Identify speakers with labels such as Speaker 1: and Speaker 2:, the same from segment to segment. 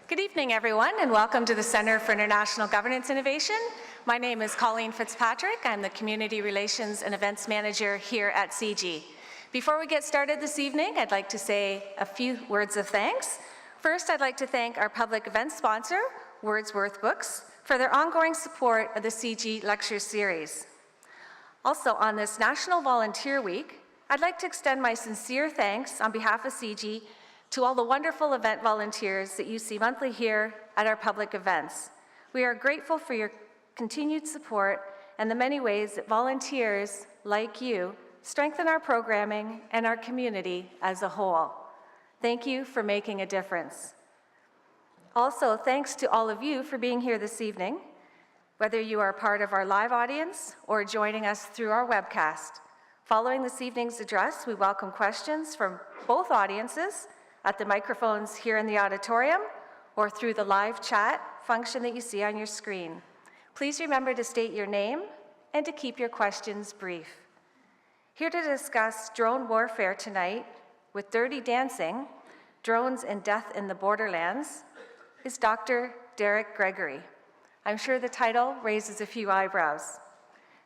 Speaker 1: Good evening, everyone, and welcome to the Center for International Governance Innovation. My name is Colleen Fitzpatrick. I'm the Community Relations and Events Manager here at CG. Before we get started this evening, I'd like to say a few words of thanks. First, I'd like to thank our public events sponsor, Wordsworth Books, for their ongoing support of the CG Lecture Series. Also, on this National Volunteer Week, I'd like to extend my sincere thanks on behalf of CG to all the wonderful event volunteers that you see monthly here at our public events. We are grateful for your continued support and the many ways that volunteers like you strengthen our programming and our community as a whole. Thank you for making a difference. Also, thanks to all of you for being here this evening, whether you are part of our live audience or joining us through our webcast. Following this evening's address, we welcome questions from both audiences at the microphones here in the auditorium or through the live chat function that you see on your screen. Please remember to state your name and to keep your questions brief. Here to discuss drone warfare tonight with Dirty Dancing, Drones and Death in the Borderlands, is Dr. Derek Gregory. I'm sure the title raises a few eyebrows.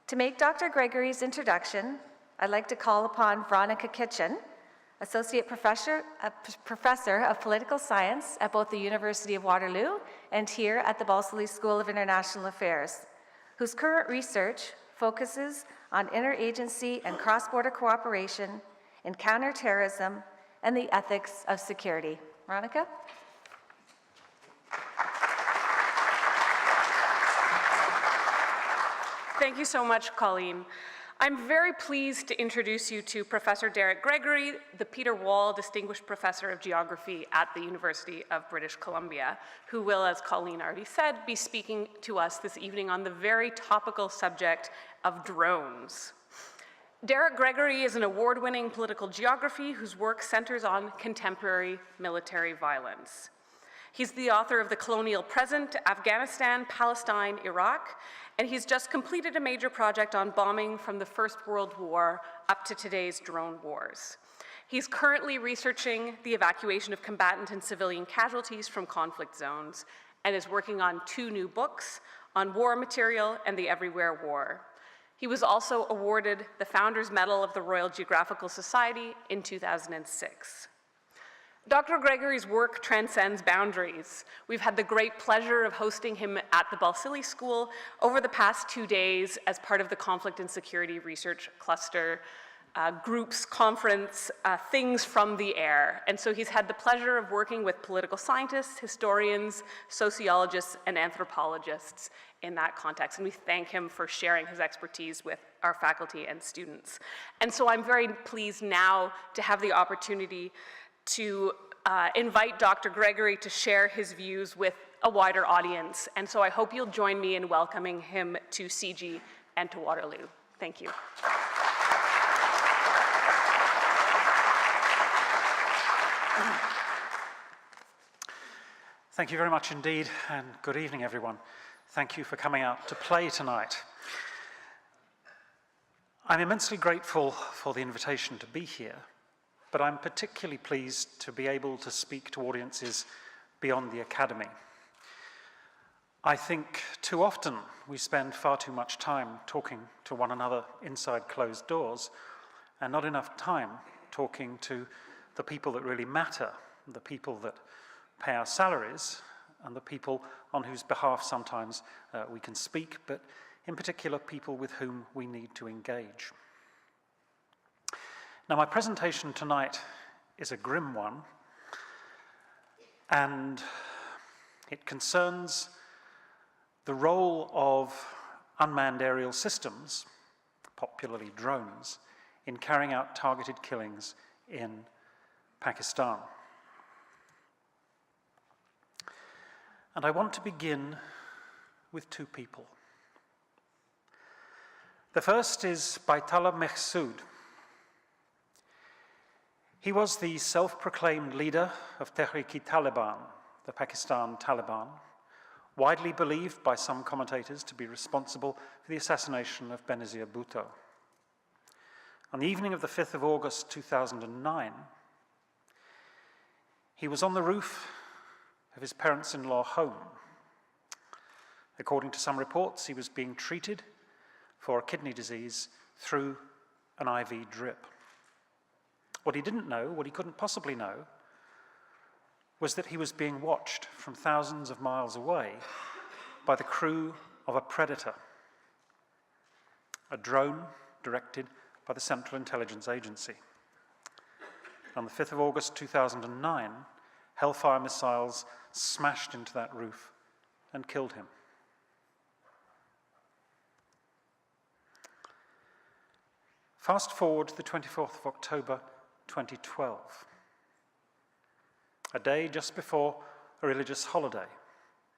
Speaker 1: To make Dr. Gregory's introduction, I'd like to call upon Veronica Kitchen, Associate Professor of Political Science at both the University of Waterloo and here at the Balsillie School of International Affairs, whose current research focuses on interagency and cross-border cooperation in counterterrorism and the ethics of security. Veronica?
Speaker 2: Thank you so much, Colleen. I'm very pleased to introduce you to Professor Derek Gregory, the Peter Wall Distinguished Professor of Geography at the University of British Columbia, who will, as Colleen already said, be speaking to us this evening on the very topical subject of drones. Derek Gregory is an award-winning political geography whose work centers on contemporary military violence. He's the author of The Colonial Present, Afghanistan, Palestine, Iraq, and he's just completed a major project on bombing from the First World War up to today's drone wars. He's currently researching the evacuation of combatant and civilian casualties from conflict zones and is working on 2 new books on war material and the Everywhere War. He was also awarded the Founders Medal of the Royal Geographical Society in 2006. Dr. Gregory's work transcends boundaries. We've had the great pleasure of hosting him at the Balsillie School over the past 2 days as part of the Conflict and Security Research Cluster group's conference, Things from the Air. And so he's had the pleasure of working with political scientists, historians, sociologists, and anthropologists in that context. And we thank him for sharing his expertise with our faculty and students. And so I'm very pleased now to have the opportunity to invite Dr. Gregory to share his views with a wider audience. And so I hope you'll join me in welcoming him to CG and to Waterloo. Thank you.
Speaker 3: Thank you very much indeed, and good evening, everyone. Thank you for coming out to play tonight. I'm immensely grateful for the invitation to be here, but I'm particularly pleased to be able to speak to audiences beyond the academy. I think too often we spend far too much time talking to one another inside closed doors and not enough time talking to the people that really matter, the people that pay our salaries and the people on whose behalf sometimes we can speak, but in particular people with whom we need to engage. Now, my presentation tonight is a grim one, and it concerns the role of unmanned aerial systems, popularly drones, in carrying out targeted killings in Pakistan. And I want to begin with 2 people. The first is Baitullah Mehsud. He was the self-proclaimed leader of Tehreek-e-Taliban, the Pakistan Taliban, widely believed by some commentators to be responsible for the assassination of Benazir Bhutto. On the evening of the 5th of August 2009, he was on the roof of his parents-in-law home. According to some reports, he was being treated for a kidney disease through an IV drip. What he didn't know, what he couldn't possibly know, was that he was being watched from thousands of miles away by the crew of a Predator, a drone directed by the Central Intelligence Agency. On the 5th of August 2009, Hellfire missiles smashed into that roof and killed him. Fast forward to the 24th of October 2012, a day just before a religious holiday,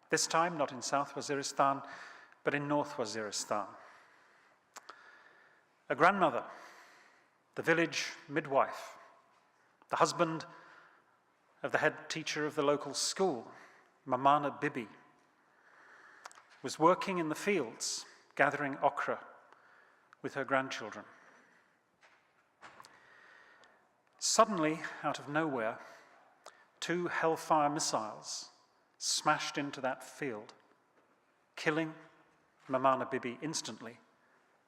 Speaker 3: this time not in South Waziristan, but in North Waziristan. A grandmother, the village midwife, the husband of the head teacher of the local school, Mamana Bibi, was working in the fields, gathering okra with her grandchildren. Suddenly, out of nowhere, 2 Hellfire missiles smashed into that field, killing Mamana Bibi instantly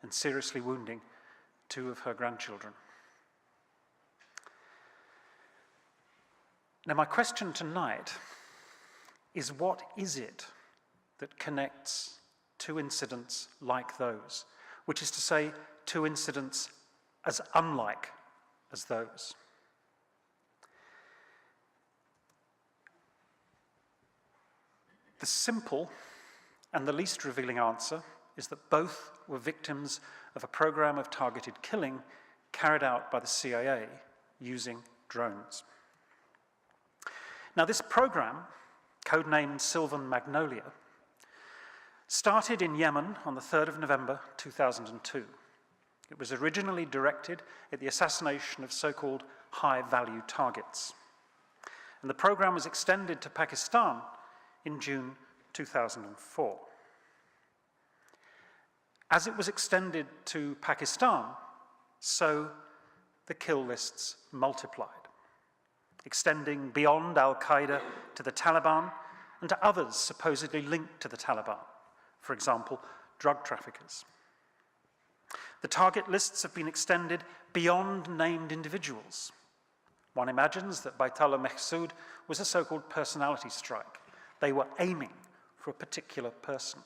Speaker 3: and seriously wounding 2 of her grandchildren. Now, my question tonight is, what is it that connects 2 incidents like those, which is to say, 2 incidents as unlike as those? The simple and the least revealing answer is that both were victims of a program of targeted killing carried out by the CIA using drones. Now, this program, codenamed Sylvan Magnolia, started in Yemen on the 3rd of November 2002. It was originally directed at the assassination of so-called high-value targets. And the program was extended to Pakistan in June 2004. As it was extended to Pakistan, so the kill lists multiplied, extending beyond al-Qaeda to the Taliban and to others supposedly linked to the Taliban, for example, drug traffickers. The target lists have been extended beyond named individuals. One imagines that Baitullah Mehsud was a so-called personality strike. They were aiming for a particular person.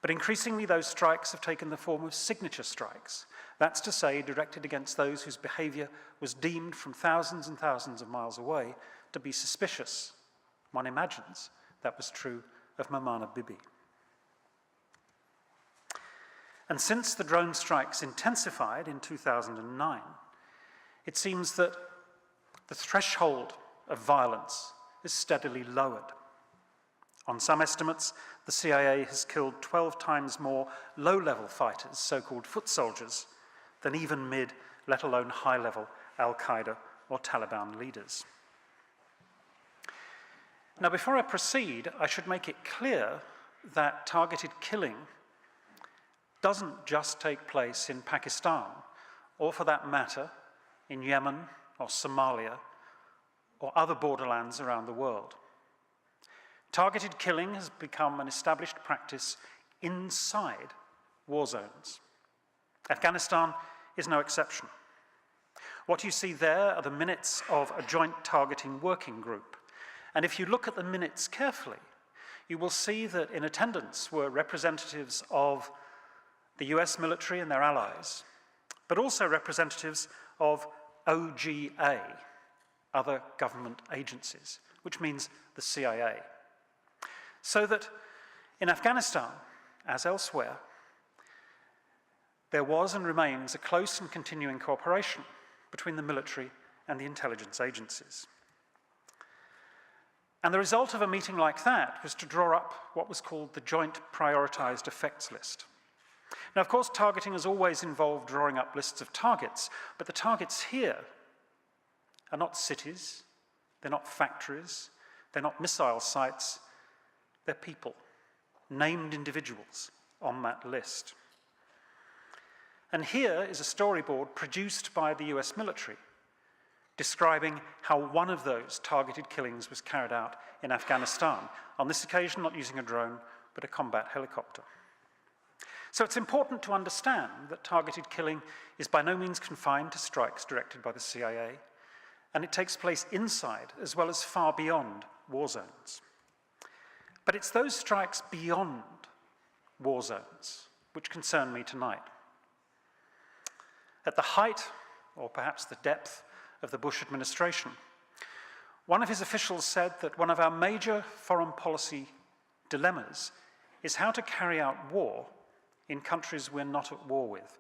Speaker 3: But increasingly, those strikes have taken the form of signature strikes. That's to say, directed against those whose behavior was deemed from thousands and thousands of miles away to be suspicious. One imagines that was true of Mamana Bibi. And since the drone strikes intensified in 2009, it seems that the threshold of violence is steadily lowered. On some estimates, the CIA has killed 12 times more low-level fighters, so-called foot soldiers, than even mid, let alone high-level al-Qaeda or Taliban leaders. Now, before I proceed, I should make it clear that targeted killing doesn't just take place in Pakistan, or for that matter, in Yemen or Somalia, or other borderlands around the world. Targeted killing has become an established practice inside war zones. Afghanistan is no exception. What you see there are the minutes of a joint targeting working group. And if you look at the minutes carefully, you will see that in attendance were representatives of the US military and their allies, but also representatives of OGA, other government agencies, which means the CIA. So that in Afghanistan, as elsewhere, there was and remains a close and continuing cooperation between the military and the intelligence agencies. And the result of a meeting like that was to draw up what was called the Joint Prioritized Effects List. Now, of course, targeting has always involved drawing up lists of targets, but the targets here are not cities, they're not factories, they're not missile sites, they're people, named individuals on that list. And here is a storyboard produced by the US military, describing how one of those targeted killings was carried out in Afghanistan, on this occasion not using a drone, but a combat helicopter. So it's important to understand that targeted killing is by no means confined to strikes directed by the CIA, and it takes place inside as well as far beyond war zones. But it's those strikes beyond war zones which concern me tonight. At the height, or perhaps the depth, of the Bush administration, one of his officials said that one of our major foreign policy dilemmas is how to carry out war in countries we're not at war with.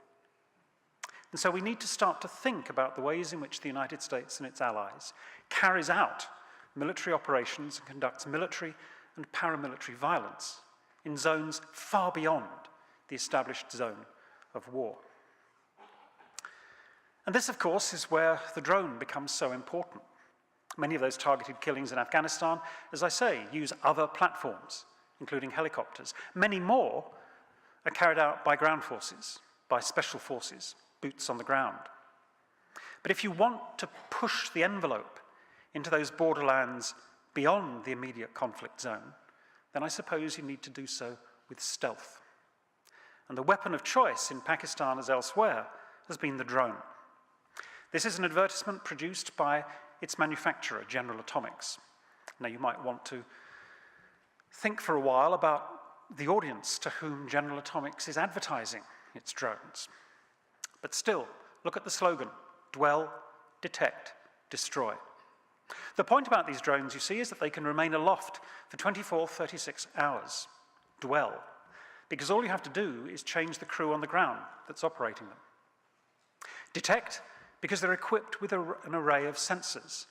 Speaker 3: And so we need to start to think about the ways in which the United States and its allies carries out military operations and conducts military and paramilitary violence in zones far beyond the established zone of war. And this, of course, is where the drone becomes so important. Many of those targeted killings in Afghanistan, as I say, use other platforms, including helicopters. Many more are carried out by ground forces, by special forces, boots on the ground. But if you want to push the envelope into those borderlands beyond the immediate conflict zone, then I suppose you need to do so with stealth. And the weapon of choice in Pakistan as elsewhere has been the drone. This is an advertisement produced by its manufacturer, General Atomics. Now, you might want to think for a while about the audience to whom General Atomics is advertising its drones. But still, look at the slogan, dwell, detect, destroy. The point about these drones, you see, is that they can remain aloft for 24, 36 hours. Dwell. Because all you have to do is change the crew on the ground that's operating them. Detect, because they're equipped with an array of sensors,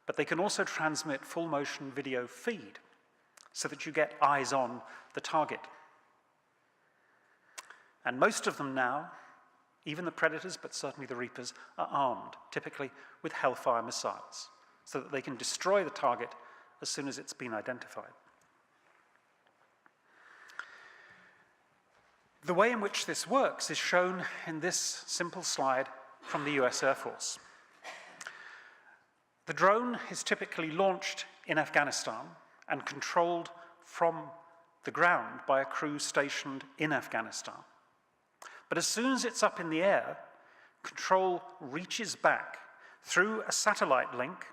Speaker 3: but they can also transmit full-motion video feed so that you get eyes on the target. And most of them now, even the Predators, but certainly the Reapers, are armed, typically with Hellfire missiles, so that they can destroy the target as soon as it's been identified. The way in which this works is shown in this simple slide from the US Air Force. The drone is typically launched in Afghanistan and controlled from the ground by a crew stationed in Afghanistan. But as soon as it's up in the air, control reaches back through a satellite link,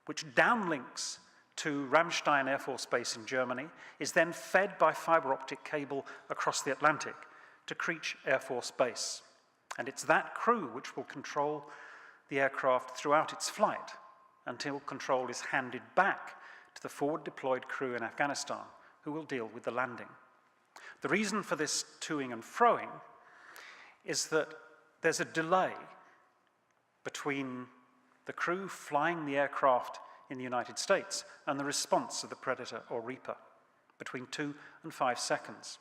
Speaker 3: which downlinks to Ramstein Air Force Base in Germany, is then fed by fiber optic cable across the Atlantic to Creech Air Force Base. And it's that crew which will control the aircraft throughout its flight until control is handed back to the forward deployed crew in Afghanistan, who will deal with the landing. The reason for this toing and froing is that there's a delay between the crew flying the aircraft in the United States and the response of the Predator or Reaper, between 2 and 5 seconds.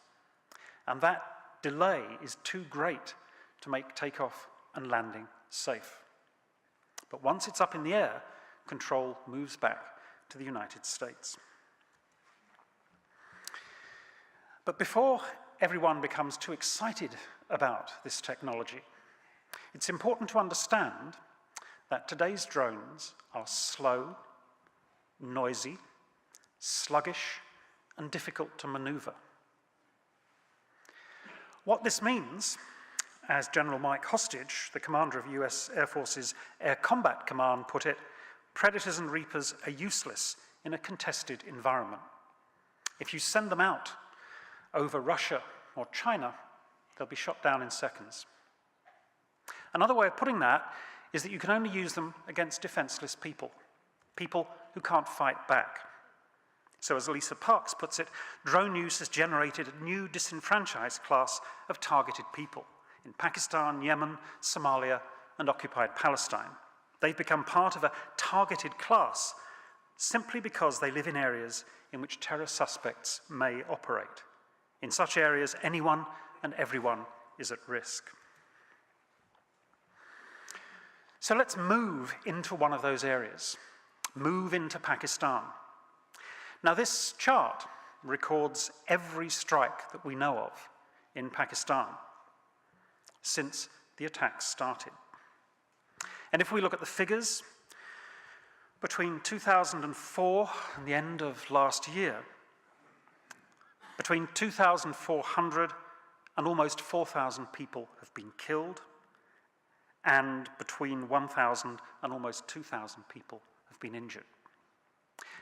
Speaker 3: And that delay is too great to make takeoff and landing safe. But once it's up in the air, control moves back to the United States. But before everyone becomes too excited about this technology, it's important to understand that today's drones are slow, noisy, sluggish, and difficult to maneuver. What this means, as General Mike Hostage, the commander of US Air Force's Air Combat Command, put it, Predators and Reapers are useless in a contested environment. If you send them out over Russia or China, they'll be shot down in seconds. Another way of putting that is that you can only use them against defenseless people, people who can't fight back. So as Lisa Parks puts it, drone use has generated a new disenfranchised class of targeted people in Pakistan, Yemen, Somalia, and occupied Palestine. They've become part of a targeted class simply because they live in areas in which terror suspects may operate. In such areas, anyone and everyone is at risk. So let's move into one of those areas, move into Pakistan. Now, this chart records every strike that we know of in Pakistan since the attacks started. And if we look at the figures, between 2004 and the end of last year, between 2,400 and almost 4,000 people have been killed, and between 1,000 and almost 2,000 people have been injured.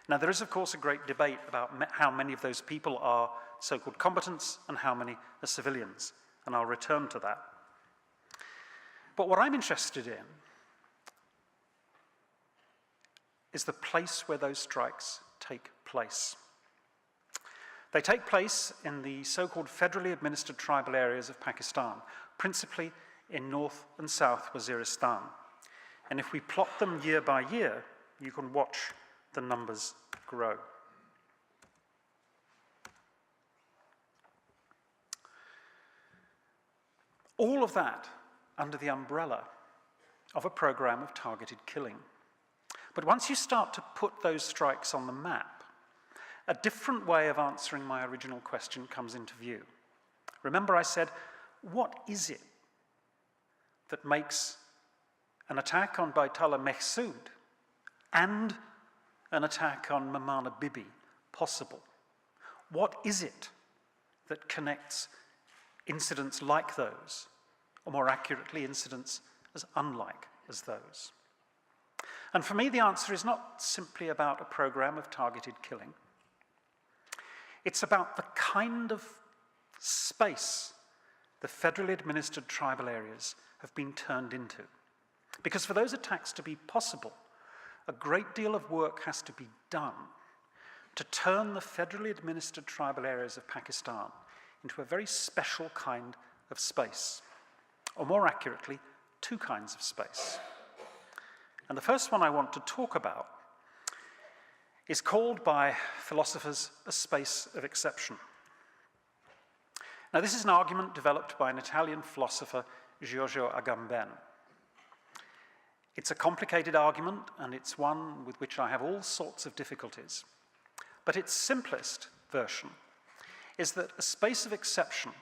Speaker 3: Now, there is, of course, a great debate about how many of those people are so-called combatants and how many are civilians, and I'll return to that. But what I'm interested in is the place where those strikes take place. They take place in the so-called federally administered tribal areas of Pakistan, principally in North and South Waziristan. And if we plot them year by year, you can watch the numbers grow. All of that under the umbrella of a program of targeted killing. But once you start to put those strikes on the map, a different way of answering my original question comes into view. Remember I said, what is it that makes an attack on Baitullah Mehsud and an attack on Mamana Bibi possible? What is it that connects incidents like those, or more accurately, incidents as unlike as those? And for me, the answer is not simply about a program of targeted killing. It's about the kind of space the federally administered tribal areas have been turned into. Because for those attacks to be possible, a great deal of work has to be done to turn the federally administered tribal areas of Pakistan into a very special kind of space, or more accurately, two kinds of space. And the first one I want to talk about is called by philosophers a space of exception. Now, this is an argument developed by an Italian philosopher, Giorgio Agamben. It's a complicated argument, and it's one with which I have all sorts of difficulties. But its simplest version is that a space of exception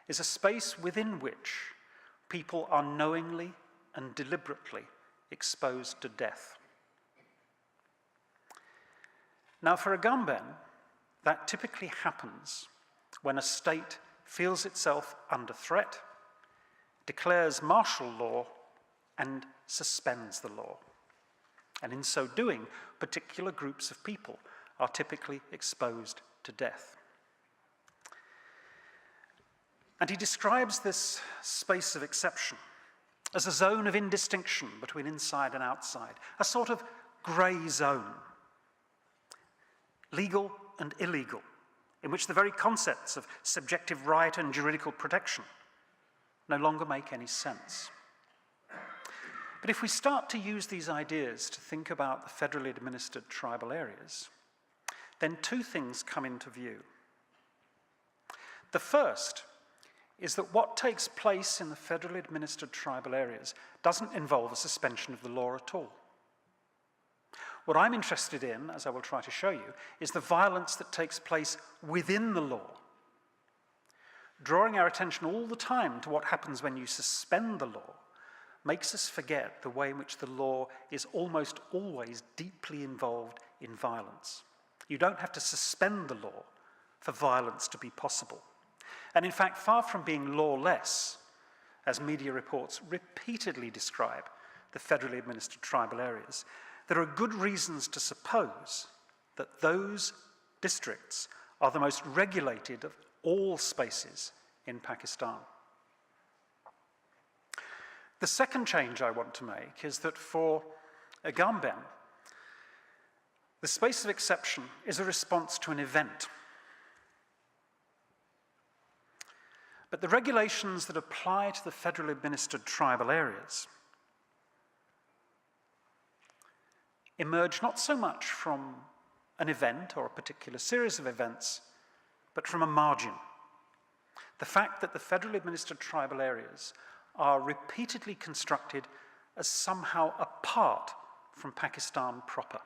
Speaker 3: is a space within which people are knowingly and deliberately exposed to death. Now, for Agamben, that typically happens when a state feels itself under threat, declares martial law, and suspends the law. And in so doing, particular groups of people are typically exposed to death. And he describes this space of exception as a zone of indistinction between inside and outside, a sort of grey zone, legal and illegal, in which the very concepts of subjective right and juridical protection no longer make any sense. But if we start to use these ideas to think about the federally administered tribal areas, then two things come into view. The first is that what takes place in the federally administered tribal areas doesn't involve a suspension of the law at all. What I'm interested in, as I will try to show you, is the violence that takes place within the law, drawing our attention all the time to what happens when you suspend the law makes us forget the way in which the law is almost always deeply involved in violence. You don't have to suspend the law for violence to be possible. And in fact, far from being lawless, as media reports repeatedly describe the federally administered tribal areas, there are good reasons to suppose that those districts are the most regulated of all spaces in Pakistan. The second change I want to make is that for Agamben, the space of exception is a response to an event. But the regulations that apply to the federally administered tribal areas emerge not so much from an event or a particular series of events, but from a margin. The fact that the federally administered tribal areas are repeatedly constructed as somehow apart from Pakistan proper.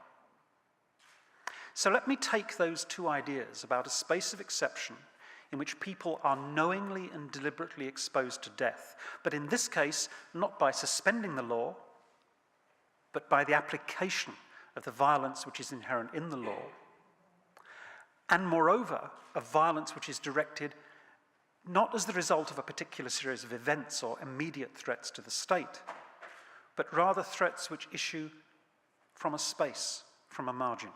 Speaker 3: So let me take those two ideas about a space of exception in which people are knowingly and deliberately exposed to death, but in this case, not by suspending the law, but by the application of the violence which is inherent in the law, and moreover, of violence which is directed not as the result of a particular series of events or immediate threats to the state, but rather threats which issue from a space, from a margin.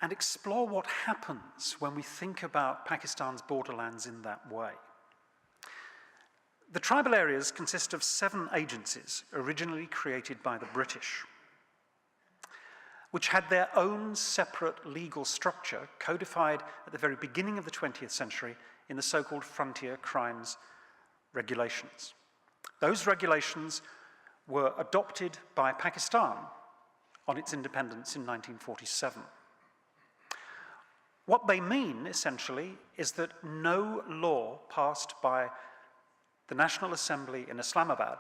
Speaker 3: And explore what happens when we think about Pakistan's borderlands in that way. The tribal areas consist of 7 agencies originally created by the British, which had their own separate legal structure codified at the very beginning of the 20th century in the so-called Frontier Crimes Regulations. Those regulations were adopted by Pakistan on its independence in 1947. What they mean, essentially, is that no law passed by the National Assembly in Islamabad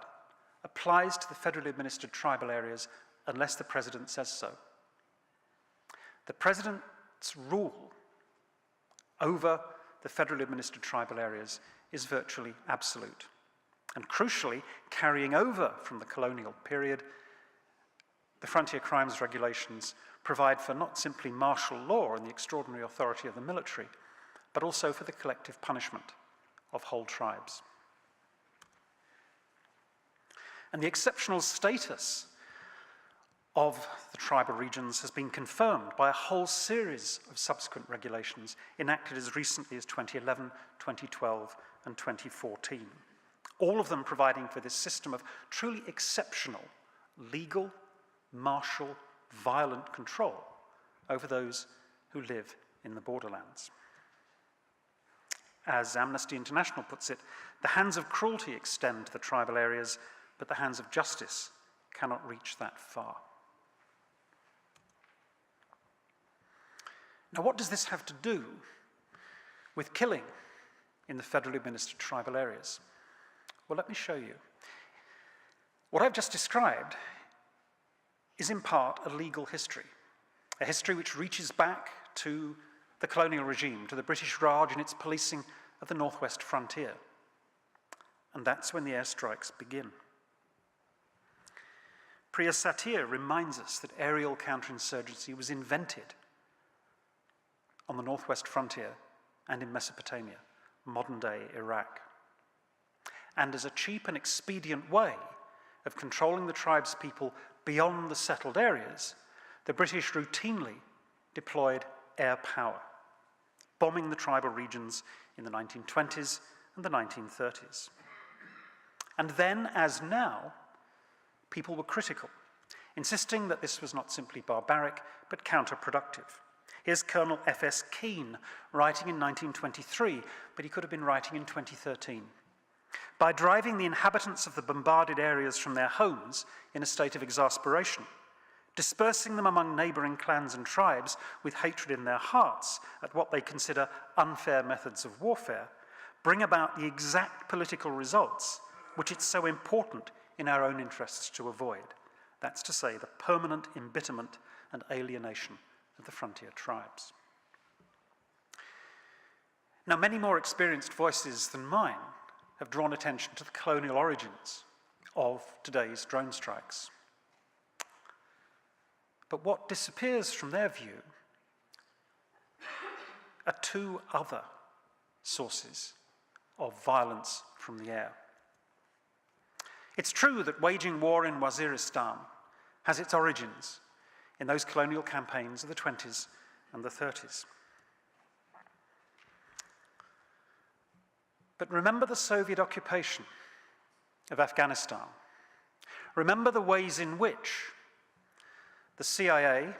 Speaker 3: applies to the federally administered tribal areas unless the president says so. The president's rule over the federally administered tribal areas is virtually absolute. And crucially, carrying over from the colonial period, the Frontier Crimes Regulations provide for not simply martial law and the extraordinary authority of the military, but also for the collective punishment of whole tribes. And the exceptional status of the tribal regions has been confirmed by a whole series of subsequent regulations enacted as recently as 2011, 2012, and 2014. All of them providing for this system of truly exceptional legal, martial, violent control over those who live in the borderlands. As Amnesty International puts it, the hands of cruelty extend to the tribal areas, but the hands of justice cannot reach that far. Now, what does this have to do with killing in the federally administered tribal areas? Well, let me show you. What I've just described is in part a legal history, a history which reaches back to the colonial regime, to the British Raj and its policing of the northwest frontier. And that's when the airstrikes begin. Priya Satir reminds us that aerial counterinsurgency was invented on the northwest frontier and in Mesopotamia, modern-day Iraq. And as a cheap and expedient way of controlling the tribespeople beyond the settled areas, the British routinely deployed air power, bombing the tribal regions in the 1920s and the 1930s. And then, as now, people were critical, insisting that this was not simply barbaric, but counterproductive. Here's Colonel F.S. Keane writing in 1923, but he could have been writing in 2013. By driving the inhabitants of the bombarded areas from their homes in a state of exasperation, dispersing them among neighboring clans and tribes with hatred in their hearts at what they consider unfair methods of warfare, bring about the exact political results which it's so important in our own interests to avoid. That's to say, the permanent embitterment and alienation of the frontier tribes. Now, many more experienced voices than mine have drawn attention to the colonial origins of today's drone strikes. But what disappears from their view are 2 other sources of violence from the air. It's true that waging war in Waziristan has its origins in those colonial campaigns of the 20s and the 30s. But remember the Soviet occupation of Afghanistan. Remember the ways in which the CIA,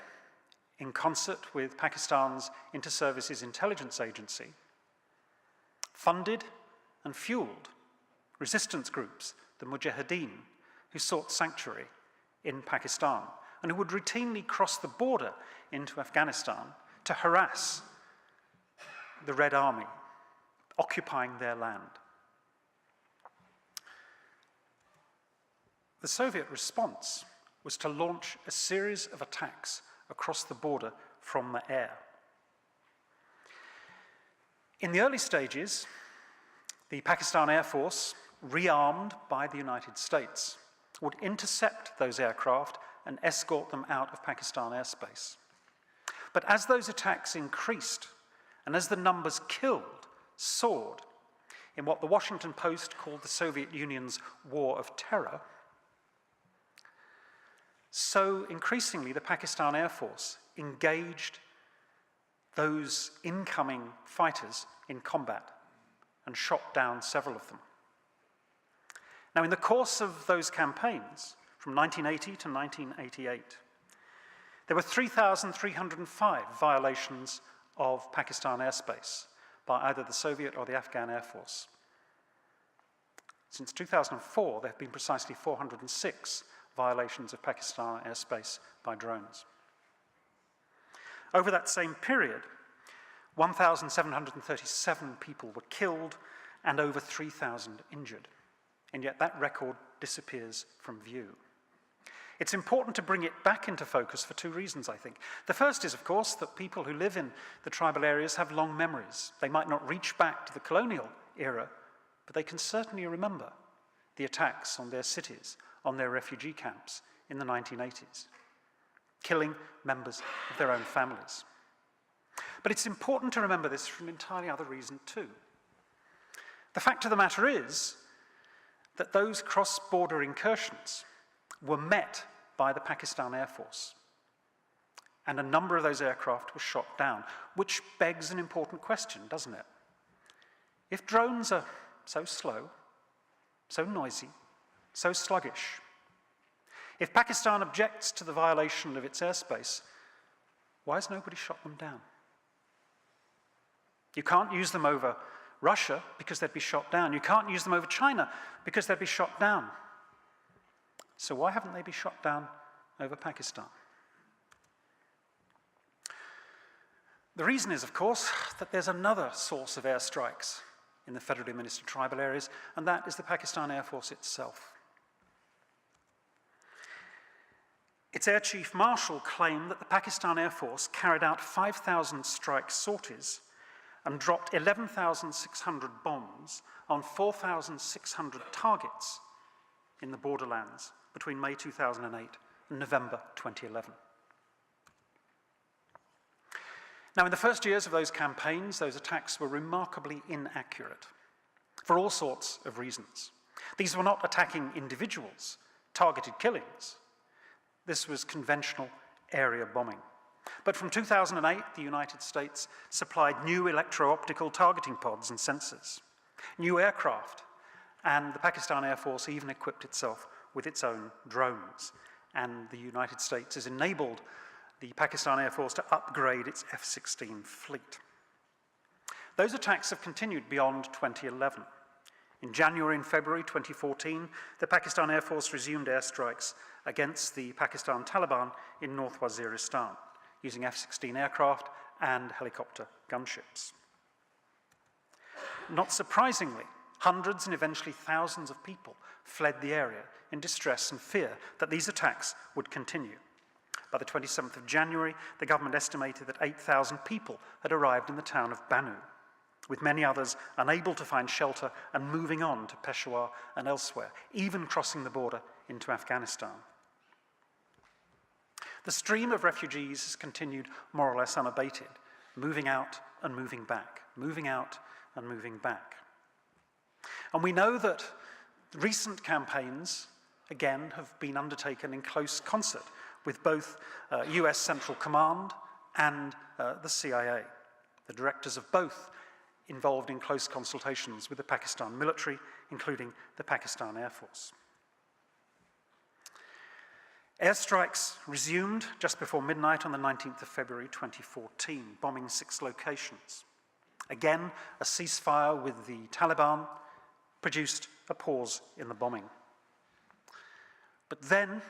Speaker 3: in concert with Pakistan's Inter-Services Intelligence Agency, funded and fueled resistance groups, the Mujahideen, who sought sanctuary in Pakistan and who would routinely cross the border into Afghanistan to harass the Red Army, occupying their land. The Soviet response was to launch a series of attacks across the border from the air. In the early stages, the Pakistan Air Force rearmed by the United States, would intercept those aircraft and escort them out of Pakistan airspace. But as those attacks increased, and as the numbers killed soared in what the Washington Post called the Soviet Union's War of Terror, so increasingly the Pakistan Air Force engaged those incoming fighters in combat and shot down several of them. Now, in the course of those campaigns, from 1980 to 1988, there were 3,305 violations of Pakistan airspace by either the Soviet or the Afghan Air Force. Since 2004, there have been precisely 406 violations of Pakistan airspace by drones. Over that same period, 1,737 people were killed and over 3,000 injured, and yet that record disappears from view. It's important to bring it back into focus for two reasons, I think. The first is, of course, that people who live in the tribal areas have long memories. They might not reach back to the colonial era, but they can certainly remember the attacks on their cities, on their refugee camps in the 1980s, killing members of their own families. But it's important to remember this for an entirely other reason too. The fact of the matter is that those cross-border incursions were met by the Pakistan Air Force, and a number of those aircraft were shot down, which begs an important question, doesn't it? If drones are so slow, so noisy, so sluggish, if Pakistan objects to the violation of its airspace, why has nobody shot them down? You can't use them over Russia because they'd be shot down. You can't use them over China because they'd be shot down. So why haven't they been shot down over Pakistan? The reason is, of course, that there's another source of airstrikes in the federally administered tribal areas, and that is the Pakistan Air Force itself. Its Air Chief Marshal claimed that the Pakistan Air Force carried out 5,000 strike sorties and dropped 11,600 bombs on 4,600 targets in the Borderlands between May 2008 and November 2011. Now, in the first years of those campaigns, those attacks were remarkably inaccurate for all sorts of reasons. These were not attacking individuals, targeted killings. This was conventional area bombing. But from 2008, the United States supplied new electro-optical targeting pods and sensors, new aircraft, and the Pakistan Air Force even equipped itself with its own drones. And the United States has enabled the Pakistan Air Force to upgrade its F-16 fleet. Those attacks have continued beyond 2011. In January and February 2014, the Pakistan Air Force resumed airstrikes against the Pakistan Taliban in North Waziristan, using F-16 aircraft and helicopter gunships. Not surprisingly, hundreds and eventually thousands of people fled the area in distress and fear that these attacks would continue. By the 27th of January, the government estimated that 8,000 people had arrived in the town of Bannu, with many others unable to find shelter and moving on to Peshawar and elsewhere, even crossing the border into Afghanistan. The stream of refugees has continued more or less unabated, moving out and moving back, moving out and moving back. And we know that recent campaigns, again, have been undertaken in close concert with both US Central Command and the CIA. The directors of both involved in close consultations with the Pakistan military, including the Pakistan Air Force. Airstrikes resumed just before midnight on the 19th of February 2014, bombing 6 locations. Again, a ceasefire with the Taliban produced a pause in the bombing. But then,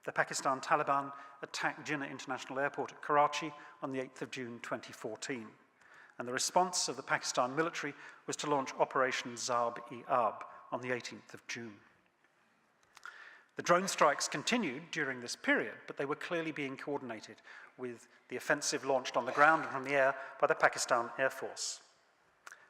Speaker 3: the Pakistan Taliban attacked Jinnah International Airport at Karachi on the 8th of June 2014. And the response of the Pakistan military was to launch Operation Zarb-e-Ab on the 18th of June. The drone strikes continued during this period, but they were clearly being coordinated with the offensive launched on the ground and from the air by the Pakistan Air Force.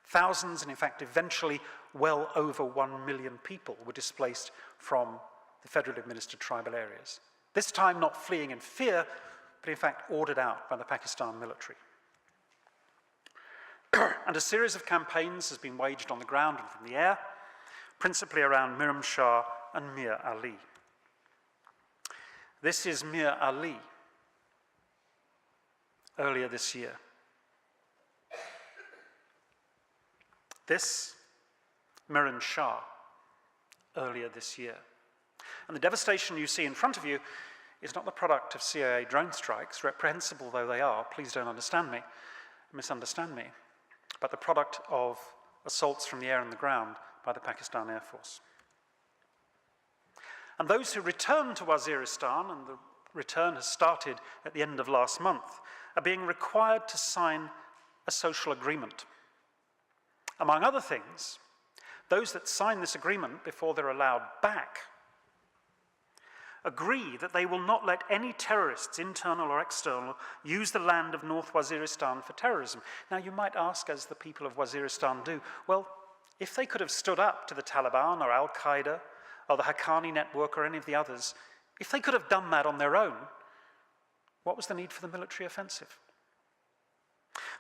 Speaker 3: Thousands, and in fact eventually well over 1 million people were displaced from the federally administered tribal areas. This time not fleeing in fear, but in fact ordered out by the Pakistan military. And a series of campaigns has been waged on the ground and from the air, principally around Miram Shah and Mir Ali. This is Mir Ali, earlier this year. This, Miran Shah, earlier this year. And the devastation you see in front of you is not the product of CIA drone strikes, reprehensible though they are, please don't misunderstand me, but the product of assaults from the air and the ground by the Pakistan Air Force. And those who return to Waziristan, and the return has started at the end of last month, are being required to sign a social agreement. Among other things, those that sign this agreement before they're allowed back agree that they will not let any terrorists, internal or external, use the land of North Waziristan for terrorism. Now you might ask, as the people of Waziristan do, well, if they could have stood up to the Taliban or Al-Qaeda or the Haqqani network or any of the others, if they could have done that on their own, what was the need for the military offensive?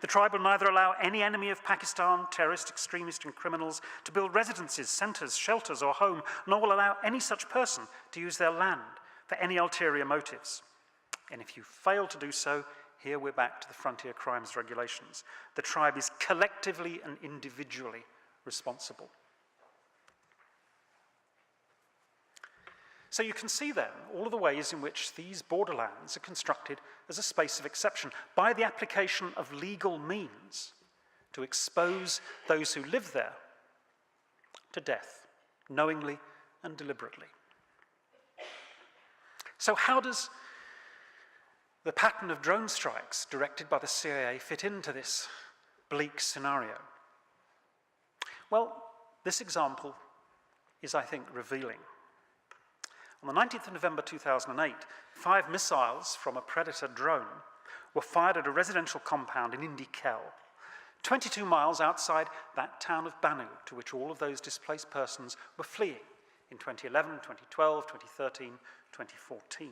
Speaker 3: The tribe will neither allow any enemy of Pakistan, terrorist, extremist, and criminals to build residences, centres, shelters, or home, nor will allow any such person to use their land for any ulterior motives. And if you fail to do so, here we're back to the frontier crimes regulations. The tribe is collectively and individually responsible. So you can see then all of the ways in which these borderlands are constructed as a space of exception by the application of legal means to expose those who live there to death, knowingly and deliberately. So how does the pattern of drone strikes directed by the CIA fit into this bleak scenario? Well, this example is, I think, revealing. On the 19th of November 2008, 5 missiles from a Predator drone were fired at a residential compound in Indi Khel, 22 miles outside that town of Bannu, to which all of those displaced persons were fleeing in 2011, 2012, 2013, 2014.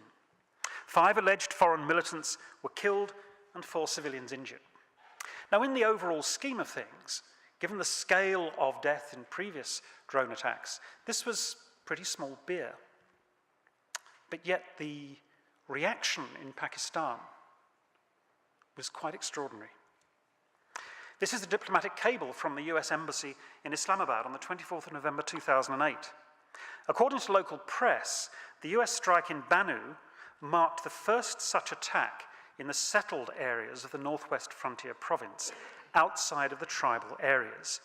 Speaker 3: 5 alleged foreign militants were killed and 4 civilians injured. Now, in the overall scheme of things, given the scale of death in previous drone attacks, this was pretty small beer. But yet the reaction in Pakistan was quite extraordinary. This is the diplomatic cable from the US Embassy in Islamabad on the 24th of November 2008. According to local press, the US strike in Bannu marked the first such attack in the settled areas of the northwest frontier province, outside of the tribal areas.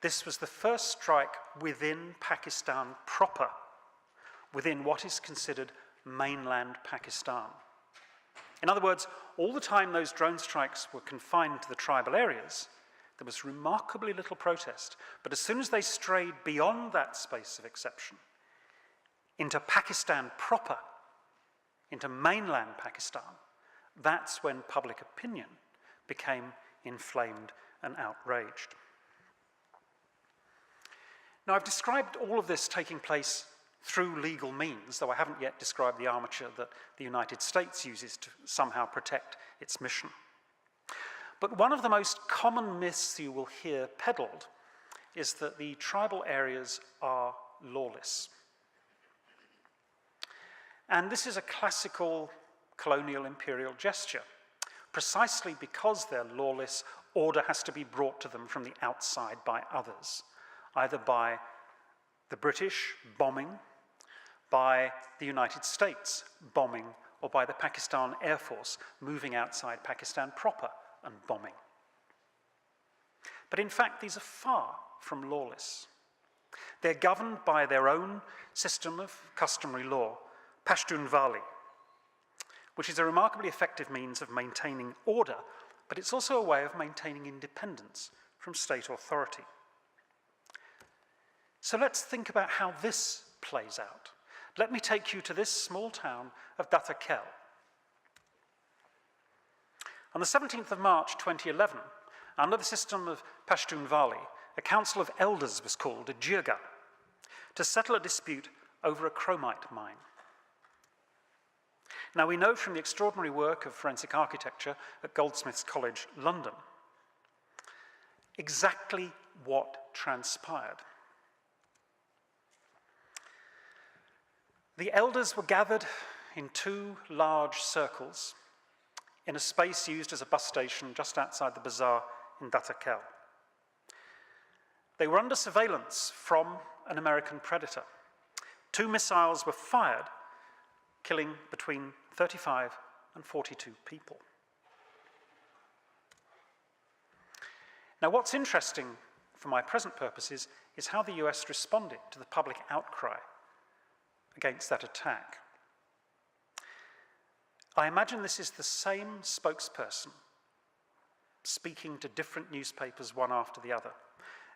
Speaker 3: This was the first strike within Pakistan proper, within what is considered mainland Pakistan. In other words, all the time those drone strikes were confined to the tribal areas, there was remarkably little protest. But as soon as they strayed beyond that space of exception, into Pakistan proper, into mainland Pakistan, that's when public opinion became inflamed and outraged. Now, I've described all of this taking place through legal means, though I haven't yet described the armature that the United States uses to somehow protect its mission. But one of the most common myths you will hear peddled is that the tribal areas are lawless. And this is a classical colonial imperial gesture. Precisely because they're lawless, order has to be brought to them from the outside by others, either by the British bombing, by the United States bombing, or by the Pakistan Air Force moving outside Pakistan proper and bombing. But in fact, these are far from lawless. They're governed by their own system of customary law, Pashtunwali, which is a remarkably effective means of maintaining order, but it's also a way of maintaining independence from state authority. So let's think about how this plays out. Let me take you to this small town of Datta Khel. On the 17th of March 2011, Under the system of Pashtun Valley, a council of elders was called, a jirga, to settle a dispute over a chromite mine. Now, we know from the extraordinary work of forensic architecture at Goldsmiths College, London, exactly what transpired. The elders were gathered in two large circles in a space used as a bus station just outside the bazaar in Datakel. They were under surveillance from an American predator. 2 missiles were fired, killing between 35 and 42 people. Now, what's interesting for my present purposes is how the US responded to the public outcry against that attack. I imagine this is the same spokesperson speaking to different newspapers one after the other.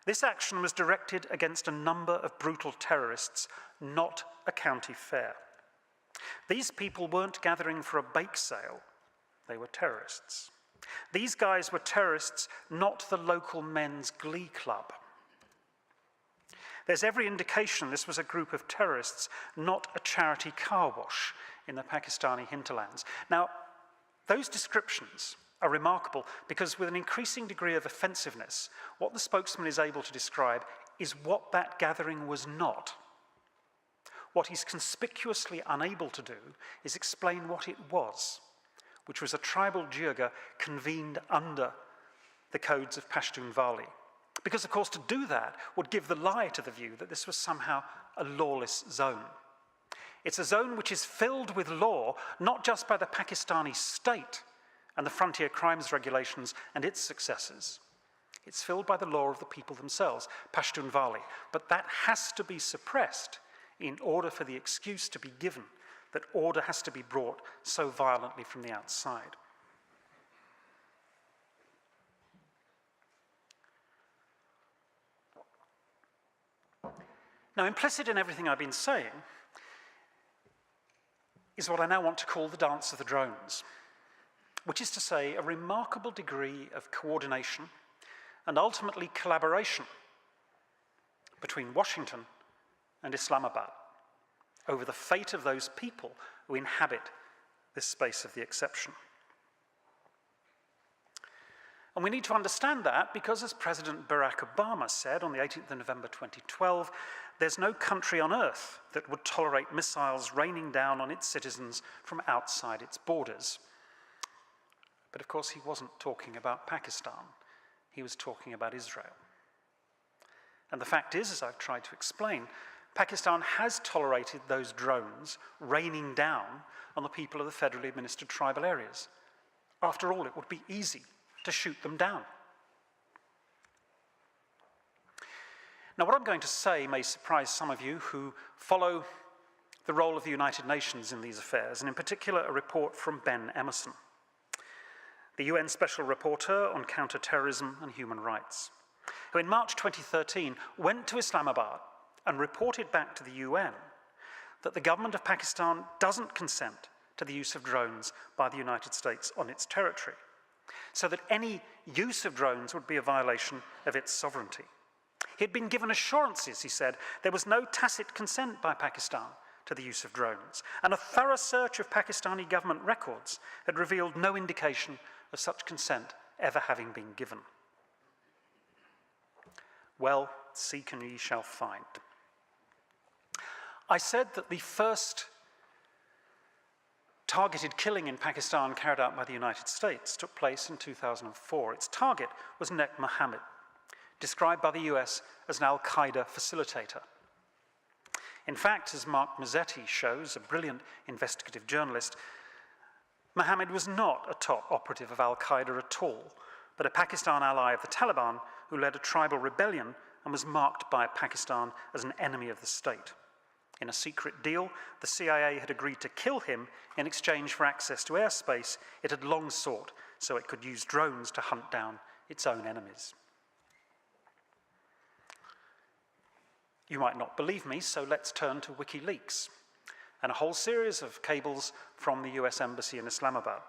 Speaker 3: This action was directed against a number of brutal terrorists, not a county fair. These people weren't gathering for a bake sale, they were terrorists. These guys were terrorists, not the local men's glee club. There's every indication this was a group of terrorists, not a charity car wash in the Pakistani hinterlands. Now, those descriptions are remarkable because with an increasing degree of offensiveness, what the spokesman is able to describe is what that gathering was not. What he's conspicuously unable to do is explain what it was, which was a tribal jirga convened under the codes of Pashtun Valley. Because, of course, to do that would give the lie to the view that this was somehow a lawless zone. It's a zone which is filled with law, not just by the Pakistani state and the frontier crimes regulations and its successors. It's filled by the law of the people themselves, Pashtun Valley. But that has to be suppressed in order for the excuse to be given that order has to be brought so violently from the outside. Now, implicit in everything I've been saying is what I now want to call the dance of the drones, which is to say a remarkable degree of coordination and ultimately collaboration between Washington and Islamabad over the fate of those people who inhabit this space of the exception. And we need to understand that because, as President Barack Obama said on the 18th of November 2012, there's no country on earth that would tolerate missiles raining down on its citizens from outside its borders. But of course, he wasn't talking about Pakistan. He was talking about Israel. And the fact is, as I've tried to explain, Pakistan has tolerated those drones raining down on the people of the federally administered tribal areas. After all, it would be easy to shoot them down. Now, what I'm going to say may surprise some of you who follow the role of the United Nations in these affairs, and in particular a report from Ben Emerson, the UN Special Rapporteur on Counter-Terrorism and Human Rights, who in March 2013 went to Islamabad and reported back to the UN that the government of Pakistan doesn't consent to the use of drones by the United States on its territory, so that any use of drones would be a violation of its sovereignty. He had been given assurances, he said, there was no tacit consent by Pakistan to the use of drones, and a thorough search of Pakistani government records had revealed no indication of such consent ever having been given. Well, seek and ye shall find. I said that the first targeted killing in Pakistan carried out by the United States took place in 2004. Its target was Nek Mohammed, described by the US as an al-Qaeda facilitator. In fact, as Mark Mazzetti shows, a brilliant investigative journalist, Mohammed was not a top operative of al-Qaeda at all, but a Pakistan ally of the Taliban who led a tribal rebellion and was marked by Pakistan as an enemy of the state. In a secret deal, the CIA had agreed to kill him in exchange for access to airspace it had long sought so it could use drones to hunt down its own enemies. You might not believe me, so let's turn to WikiLeaks and a whole series of cables from the US Embassy in Islamabad.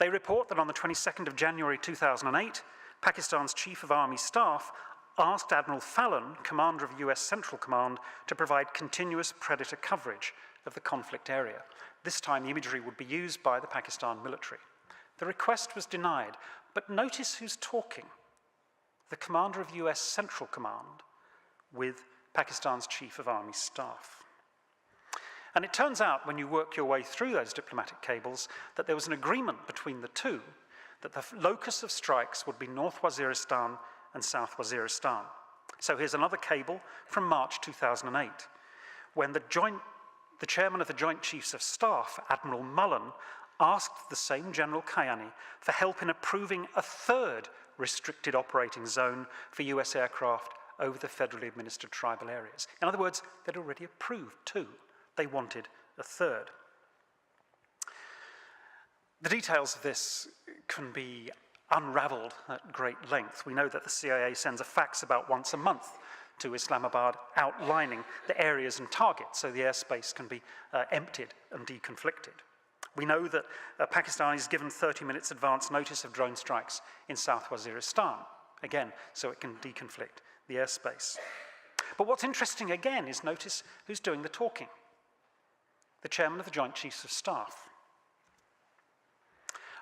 Speaker 3: They report that on the 22nd of January 2008, Pakistan's Chief of Army Staff asked Admiral Fallon, commander of US Central Command, to provide continuous Predator coverage of the conflict area. This time the imagery would be used by the Pakistan military. The request was denied, but notice who's talking. The commander of US Central Command with Pakistan's Chief of Army Staff. And it turns out, when you work your way through those diplomatic cables, that there was an agreement between the two that the locus of strikes would be North Waziristan and South Waziristan. So here's another cable from March 2008, when the chairman of the Joint Chiefs of Staff, Admiral Mullen, asked the same General Kayani for help in approving a third restricted operating zone for US aircraft over the federally administered tribal areas. In other words, they'd already approved two. They wanted a third. The details of this can be unraveled at great length. We know that the CIA sends a fax about once a month to Islamabad outlining the areas and targets so the airspace can be emptied and deconflicted. We know that Pakistan is given 30 minutes advance notice of drone strikes in South Waziristan, again, so it can deconflict the airspace. But what's interesting again is notice who's doing the talking. The chairman of the Joint Chiefs of Staff.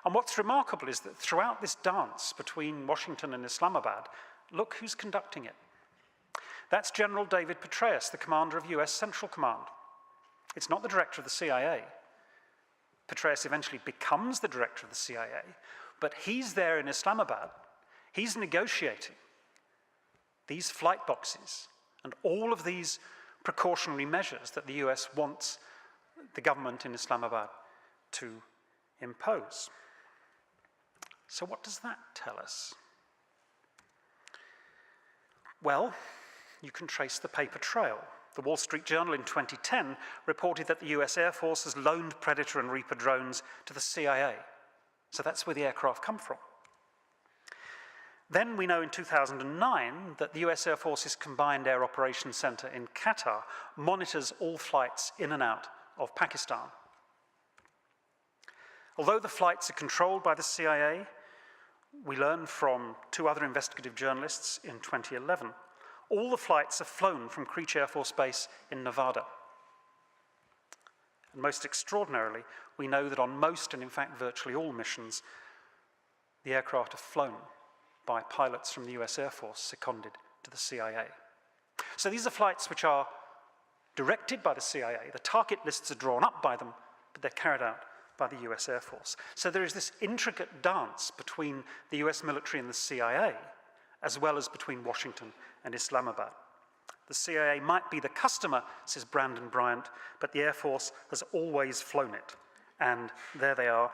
Speaker 3: And what's remarkable is that throughout this dance between Washington and Islamabad, look who's conducting it. That's General David Petraeus, the commander of US Central Command. It's not the director of the CIA. Petraeus eventually becomes the director of the CIA, but he's there in Islamabad. He's negotiating these flight boxes and all of these precautionary measures that the US wants the government in Islamabad to impose. So what does that tell us? Well, you can trace the paper trail. The Wall Street Journal in 2010 reported that the US Air Force has loaned Predator and Reaper drones to the CIA. So that's where the aircraft come from. Then we know in 2009 that the US Air Force's Combined Air Operations Center in Qatar monitors all flights in and out of Pakistan. Although the flights are controlled by the CIA, we learned from two other investigative journalists in 2011, all the flights are flown from Creech Air Force Base in Nevada. And most extraordinarily, we know that on most, and in fact virtually all missions, the aircraft are flown by pilots from the US Air Force seconded to the CIA. So these are flights which are directed by the CIA. The target lists are drawn up by them, but they're carried out by the US Air Force. So there is this intricate dance between the US military and the CIA, as well as between Washington and Islamabad. The CIA might be the customer, says Brandon Bryant, but the Air Force has always flown it. And there they are.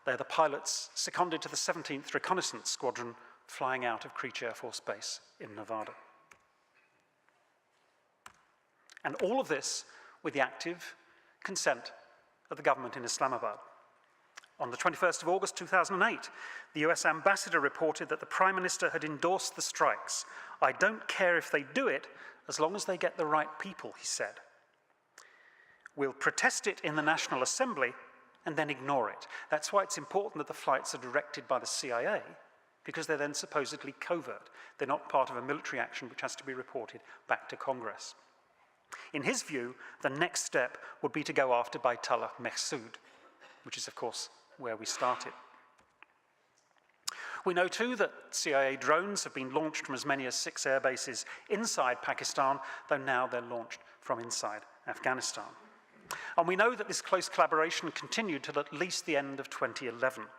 Speaker 3: They're the pilots seconded to the 17th Reconnaissance Squadron flying out of Creech Air Force Base in Nevada. And all of this with the active consent of the government in Islamabad. On the 21st of August 2008, the US ambassador reported that the Prime Minister had endorsed the strikes. "I don't care if they do it, as long as they get the right people," he said. "We'll protest it in the National Assembly and then ignore it." That's why it's important that the flights are directed by the CIA, because they're then supposedly covert. They're not part of a military action which has to be reported back to Congress. In his view, the next step would be to go after Baitullah Mehsud, which is, of course, where we started. We know, too, that CIA drones have been launched from as many as 6 air bases inside Pakistan, though now they're launched from inside Afghanistan. And we know that this close collaboration continued till at least the end of 2011.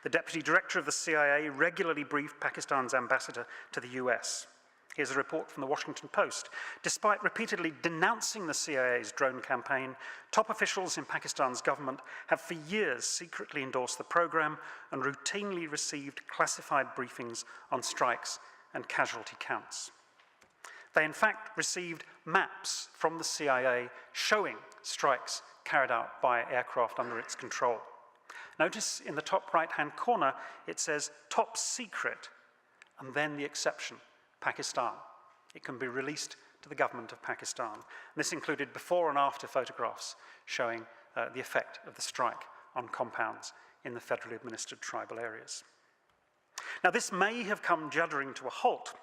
Speaker 3: The Deputy Director of the CIA regularly briefed Pakistan's ambassador to the US. Here's a report from the Washington Post. Despite repeatedly denouncing the CIA's drone campaign, top officials in Pakistan's government have for years secretly endorsed the program and routinely received classified briefings on strikes and casualty counts. They in fact received maps from the CIA showing strikes carried out by aircraft under its control. Notice in the top right-hand corner, it says top secret, and then the exception, Pakistan. It can be released to the government of Pakistan. And this included before and after photographs showing the effect of the strike on compounds in the federally administered tribal areas. Now, this may have come juddering to a halt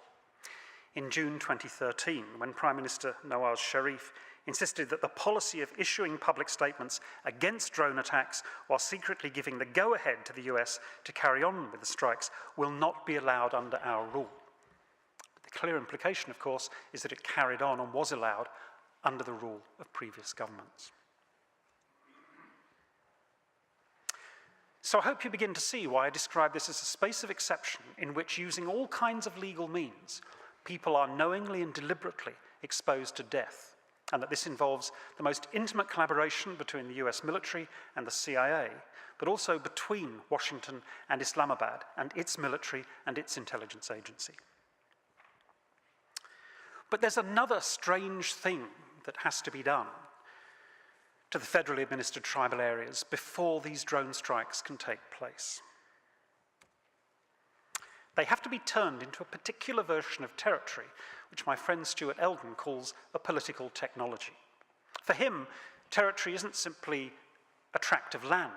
Speaker 3: in June 2013, when Prime Minister Nawaz Sharif insisted that the policy of issuing public statements against drone attacks while secretly giving the go-ahead to the US to carry on with the strikes will not be allowed under our rule. But the clear implication, of course, is that it carried on and was allowed under the rule of previous governments. So I hope you begin to see why I describe this as a space of exception in which, using all kinds of legal means, people are knowingly and deliberately exposed to death, and that this involves the most intimate collaboration between the US military and the CIA, but also between Washington and Islamabad and its military and its intelligence agency. But there's another strange thing that has to be done to the federally administered tribal areas before these drone strikes can take place. They have to be turned into a particular version of territory, which my friend Stuart Eldon calls a political technology. For him, territory isn't simply a tract of land,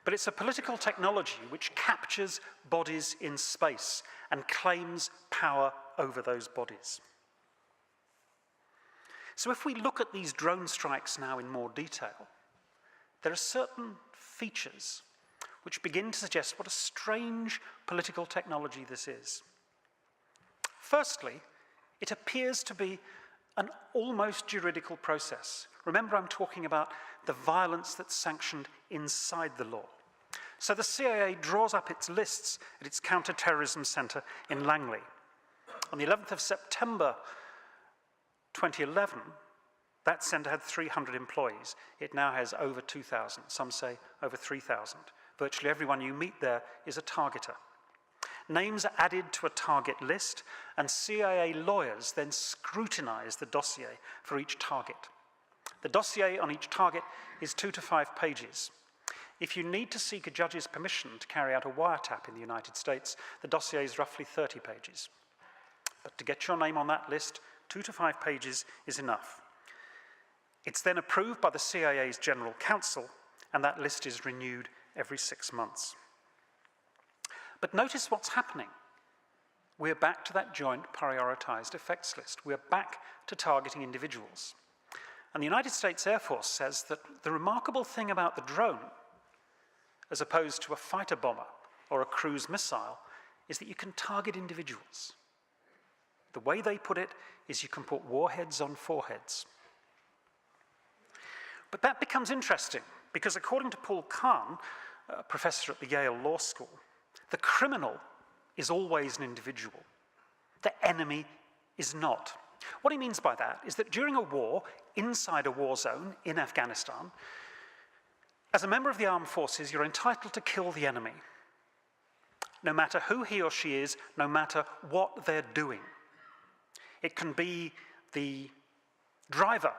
Speaker 3: but it's a political technology which captures bodies in space and claims power over those bodies. So if we look at these drone strikes now in more detail, there are certain features which begin to suggest what a strange political technology this is. Firstly, it appears to be an almost juridical process. Remember, I'm talking about the violence that's sanctioned inside the law. So the CIA draws up its lists at its counter-terrorism center in Langley. On the 11th of September 2011, that centre had 300 employees. It now has over 2,000, some say over 3,000. Virtually everyone you meet there is a targeter. Names are added to a target list, and CIA lawyers then scrutinise the dossier for each target. The dossier on each target is 2 to 5 pages. If you need to seek a judge's permission to carry out a wiretap in the United States, the dossier is roughly 30 pages. But to get your name on that list, 2 to 5 pages is enough. It's then approved by the CIA's General Counsel, and that list is renewed every 6 months. But notice what's happening. We're back to that joint prioritized effects list. We're back to targeting individuals. And the United States Air Force says that the remarkable thing about the drone, as opposed to a fighter bomber or a cruise missile, is that you can target individuals. The way they put it is you can put warheads on foreheads. But that becomes interesting, because according to Paul Kahn, a professor at the Yale Law School, the criminal is always an individual. The enemy is not. What he means by that is that during a war, inside a war zone in Afghanistan, as a member of the armed forces, you're entitled to kill the enemy, no matter who he or she is, no matter what they're doing. It can be the driver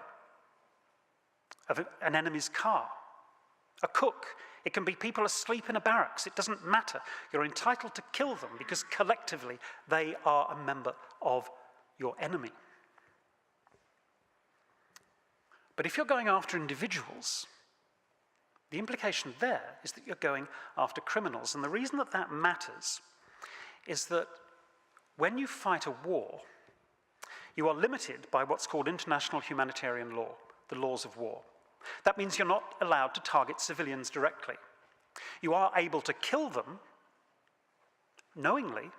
Speaker 3: of an enemy's car, a cook. It can be people asleep in a barracks. It doesn't matter. You're entitled to kill them because collectively they are a member of your enemy. But if you're going after individuals, the implication there is that you're going after criminals. And the reason that that matters is that when you fight a war, you are limited by what's called international humanitarian law, the laws of war. That means you're not allowed to target civilians directly. You are able to kill them knowingly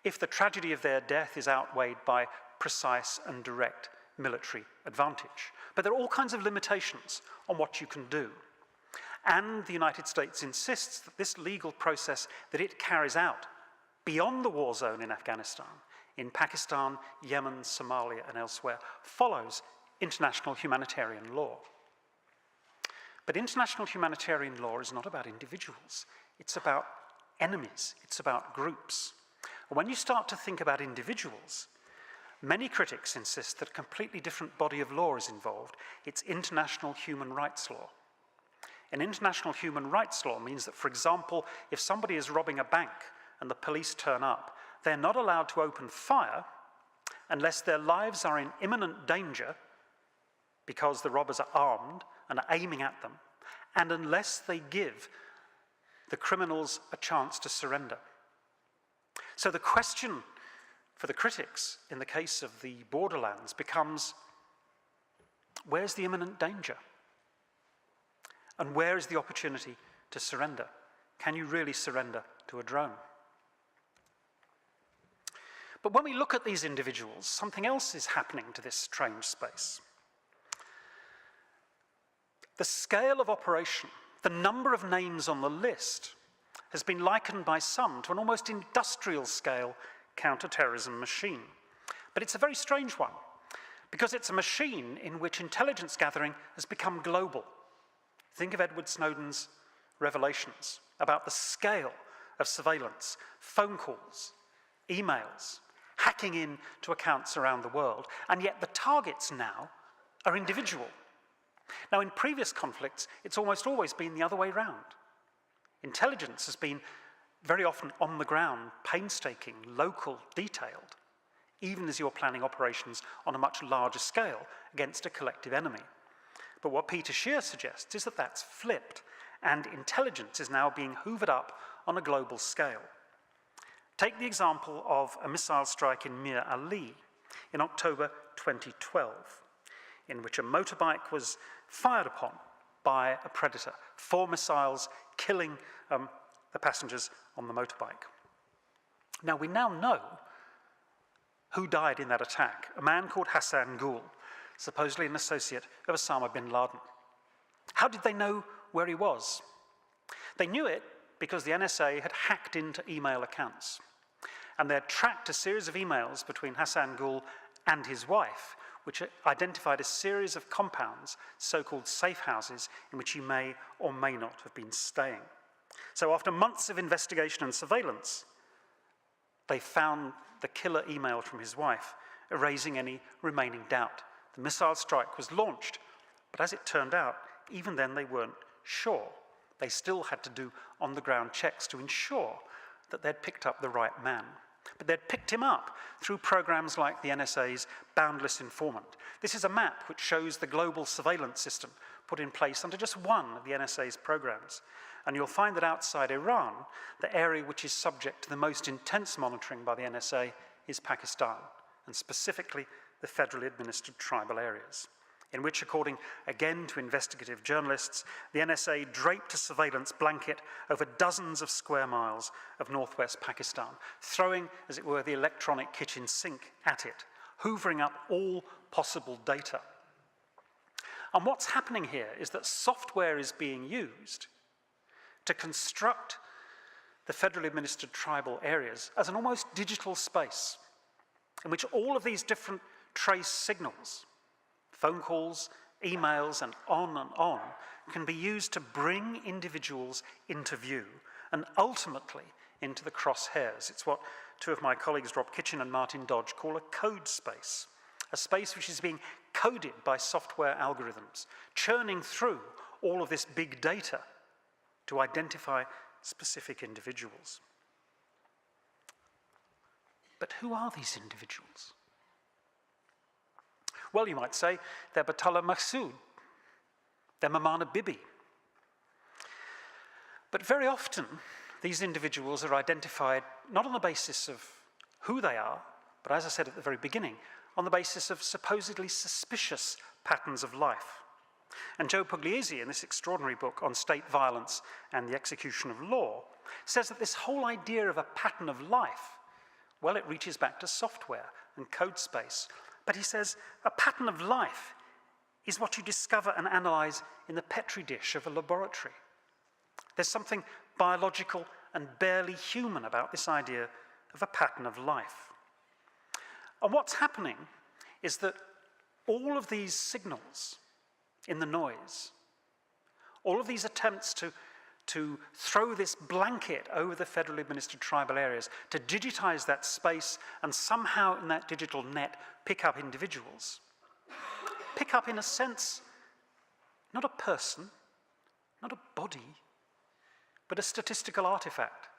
Speaker 3: if the tragedy of their death is outweighed by precise and direct military advantage. But there are all kinds of limitations on what you can do. And the United States insists that this legal process that it carries out beyond the war zone in Afghanistan, in Pakistan, Yemen, Somalia, and elsewhere, follows international humanitarian law. But international humanitarian law is not about individuals. It's about enemies. It's about groups. And when you start to think about individuals, many critics insist that a completely different body of law is involved. It's international human rights law. And international human rights law means that, for example, if somebody is robbing a bank and the police turn up, they're not allowed to open fire unless their lives are in imminent danger because the robbers are armed and are aiming at them, and unless they give the criminals a chance to surrender. So the question for the critics in the case of the Borderlands becomes, where's the imminent danger? And where is the opportunity to surrender? Can you really surrender to a drone? But when we look at these individuals, something else is happening to this strange space. The scale of operation, the number of names on the list, has been likened by some to an almost industrial scale counterterrorism machine. But it's a very strange one, because it's a machine in which intelligence gathering has become global. Think of Edward Snowden's revelations about the scale of surveillance, phone calls, emails, hacking into accounts around the world, and yet the targets now are individual. Now, in previous conflicts, it's almost always been the other way round. Intelligence has been very often on the ground, painstaking, local, detailed, even as you're planning operations on a much larger scale against a collective enemy. But what Peter Shear suggests is that that's flipped, and intelligence is now being hoovered up on a global scale. Take the example of a missile strike in Mir Ali in October 2012, in which a motorbike was fired upon by a predator, 4 missiles killing the passengers on the motorbike. Now, we now know who died in that attack, a man called Hassan Gul, supposedly an associate of Osama bin Laden. How did they know where he was? They knew it because the NSA had hacked into email accounts, and they had tracked a series of emails between Hassan Gul and his wife, which identified a series of compounds, so-called safe houses, in which he may or may not have been staying. So after months of investigation and surveillance, they found the killer email from his wife, erasing any remaining doubt. The missile strike was launched, but as it turned out, even then they weren't sure. They still had to do on-the-ground checks to ensure that they'd picked up the right man. But they'd picked him up through programs like the NSA's Boundless Informant. This is a map which shows the global surveillance system put in place under just one of the NSA's programs. And you'll find that outside Iran, the area which is subject to the most intense monitoring by the NSA is Pakistan, and specifically the federally administered tribal areas, in which, according again to investigative journalists, the NSA draped a surveillance blanket over dozens of square miles of northwest Pakistan, throwing, as it were, the electronic kitchen sink at it, hoovering up all possible data. And what's happening here is that software is being used to construct the federally administered tribal areas as an almost digital space in which all of these different trace signals, phone calls, emails, and on, can be used to bring individuals into view and ultimately into the crosshairs. It's what two of my colleagues, Rob Kitchen and Martin Dodge, call a code space, a space which is being coded by software algorithms, churning through all of this big data to identify specific individuals. But who are these individuals? Well, you might say they're Batala Mahsoud, they're Mamana Bibi. But very often, these individuals are identified not on the basis of who they are, but as I said at the very beginning, on the basis of supposedly suspicious patterns of life. And Joe Pugliese, in this extraordinary book on state violence and the execution of law, says that this whole idea of a pattern of life, well, it reaches back to software and code space. But he says a pattern of life is what you discover and analyze in the petri dish of a laboratory. There's something biological and barely human about this idea of a pattern of life. And what's happening is that all of these signals in the noise, all of these attempts to throw this blanket over the federally administered tribal areas, to digitize that space and somehow in that digital net pick up individuals, pick up in a sense, not a person, not a body, but a statistical artifact,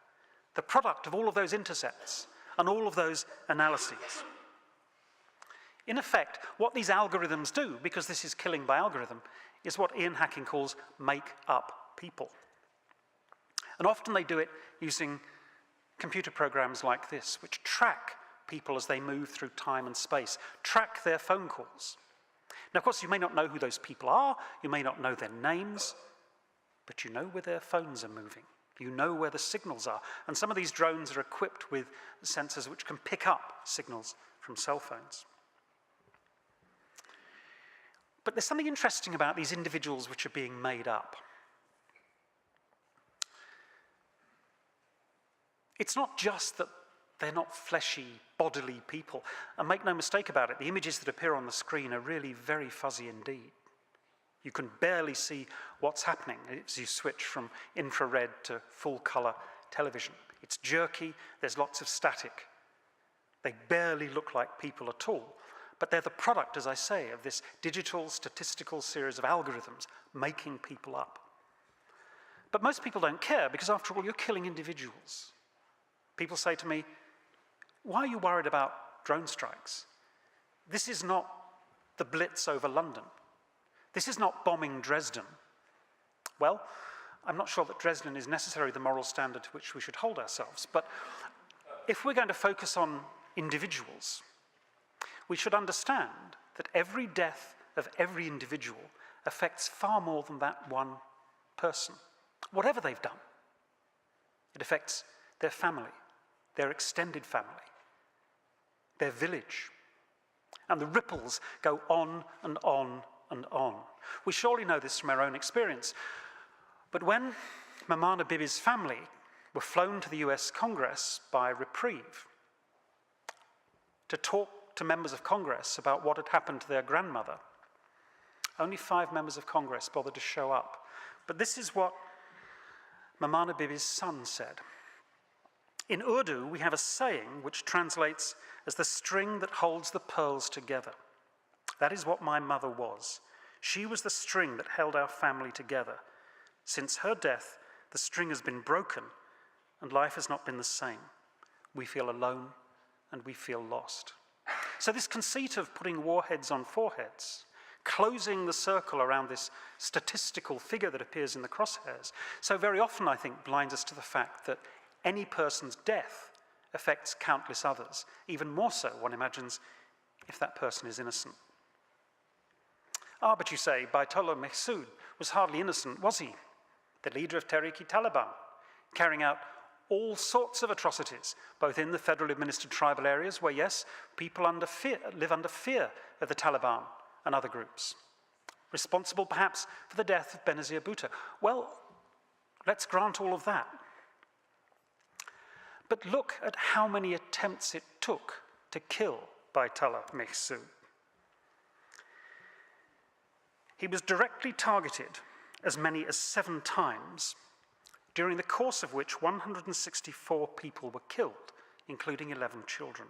Speaker 3: the product of all of those intercepts and all of those analyses. In effect, what these algorithms do, because this is killing by algorithm, is what Ian Hacking calls make-up people. And often they do it using computer programs like this, which track people as they move through time and space, track their phone calls. Now, of course, you may not know who those people are, you may not know their names, but you know where their phones are moving. You know where the signals are. And some of these drones are equipped with sensors which can pick up signals from cell phones. But there's something interesting about these individuals which are being made up. It's not just that they're not fleshy, bodily people. And make no mistake about it, the images that appear on the screen are really very fuzzy indeed. You can barely see what's happening as you switch from infrared to full-color television. It's jerky, there's lots of static. They barely look like people at all. But they're the product, as I say, of this digital statistical series of algorithms making people up. But most people don't care, because after all, you're killing individuals. People say to me, why are you worried about drone strikes? This is not the Blitz over London. This is not bombing Dresden. Well, I'm not sure that Dresden is necessarily the moral standard to which we should hold ourselves, but if we're going to focus on individuals, we should understand that every death of every individual affects far more than that one person, whatever they've done. It affects their family, their extended family, their village, and the ripples go on and on and on. We surely know this from our own experience, but when Mamana Bibi's family were flown to the US Congress by reprieve to talk to members of Congress about what had happened to their grandmother, only 5 members of Congress bothered to show up. But this is what Mamana Bibi's son said. In Urdu, we have a saying which translates as the string that holds the pearls together. That is what my mother was. She was the string that held our family together. Since her death, the string has been broken, and life has not been the same. We feel alone, and we feel lost. So this conceit of putting warheads on foreheads, closing the circle around this statistical figure that appears in the crosshairs, so very often, I think, blinds us to the fact that any person's death affects countless others. Even more so, one imagines, if that person is innocent. Ah, but you say, Baitullah Mehsud was hardly innocent, was he? The leader of Tehrik-i-Taliban, carrying out all sorts of atrocities, both in the federal administered tribal areas where, yes, people live under fear of the Taliban and other groups. Responsible, perhaps, for the death of Benazir Bhutto. Well, let's grant all of that. But look at how many attempts it took to kill Baitullah Mehsud. He was directly targeted as many as 7 times, during the course of which 164 people were killed, including 11 children.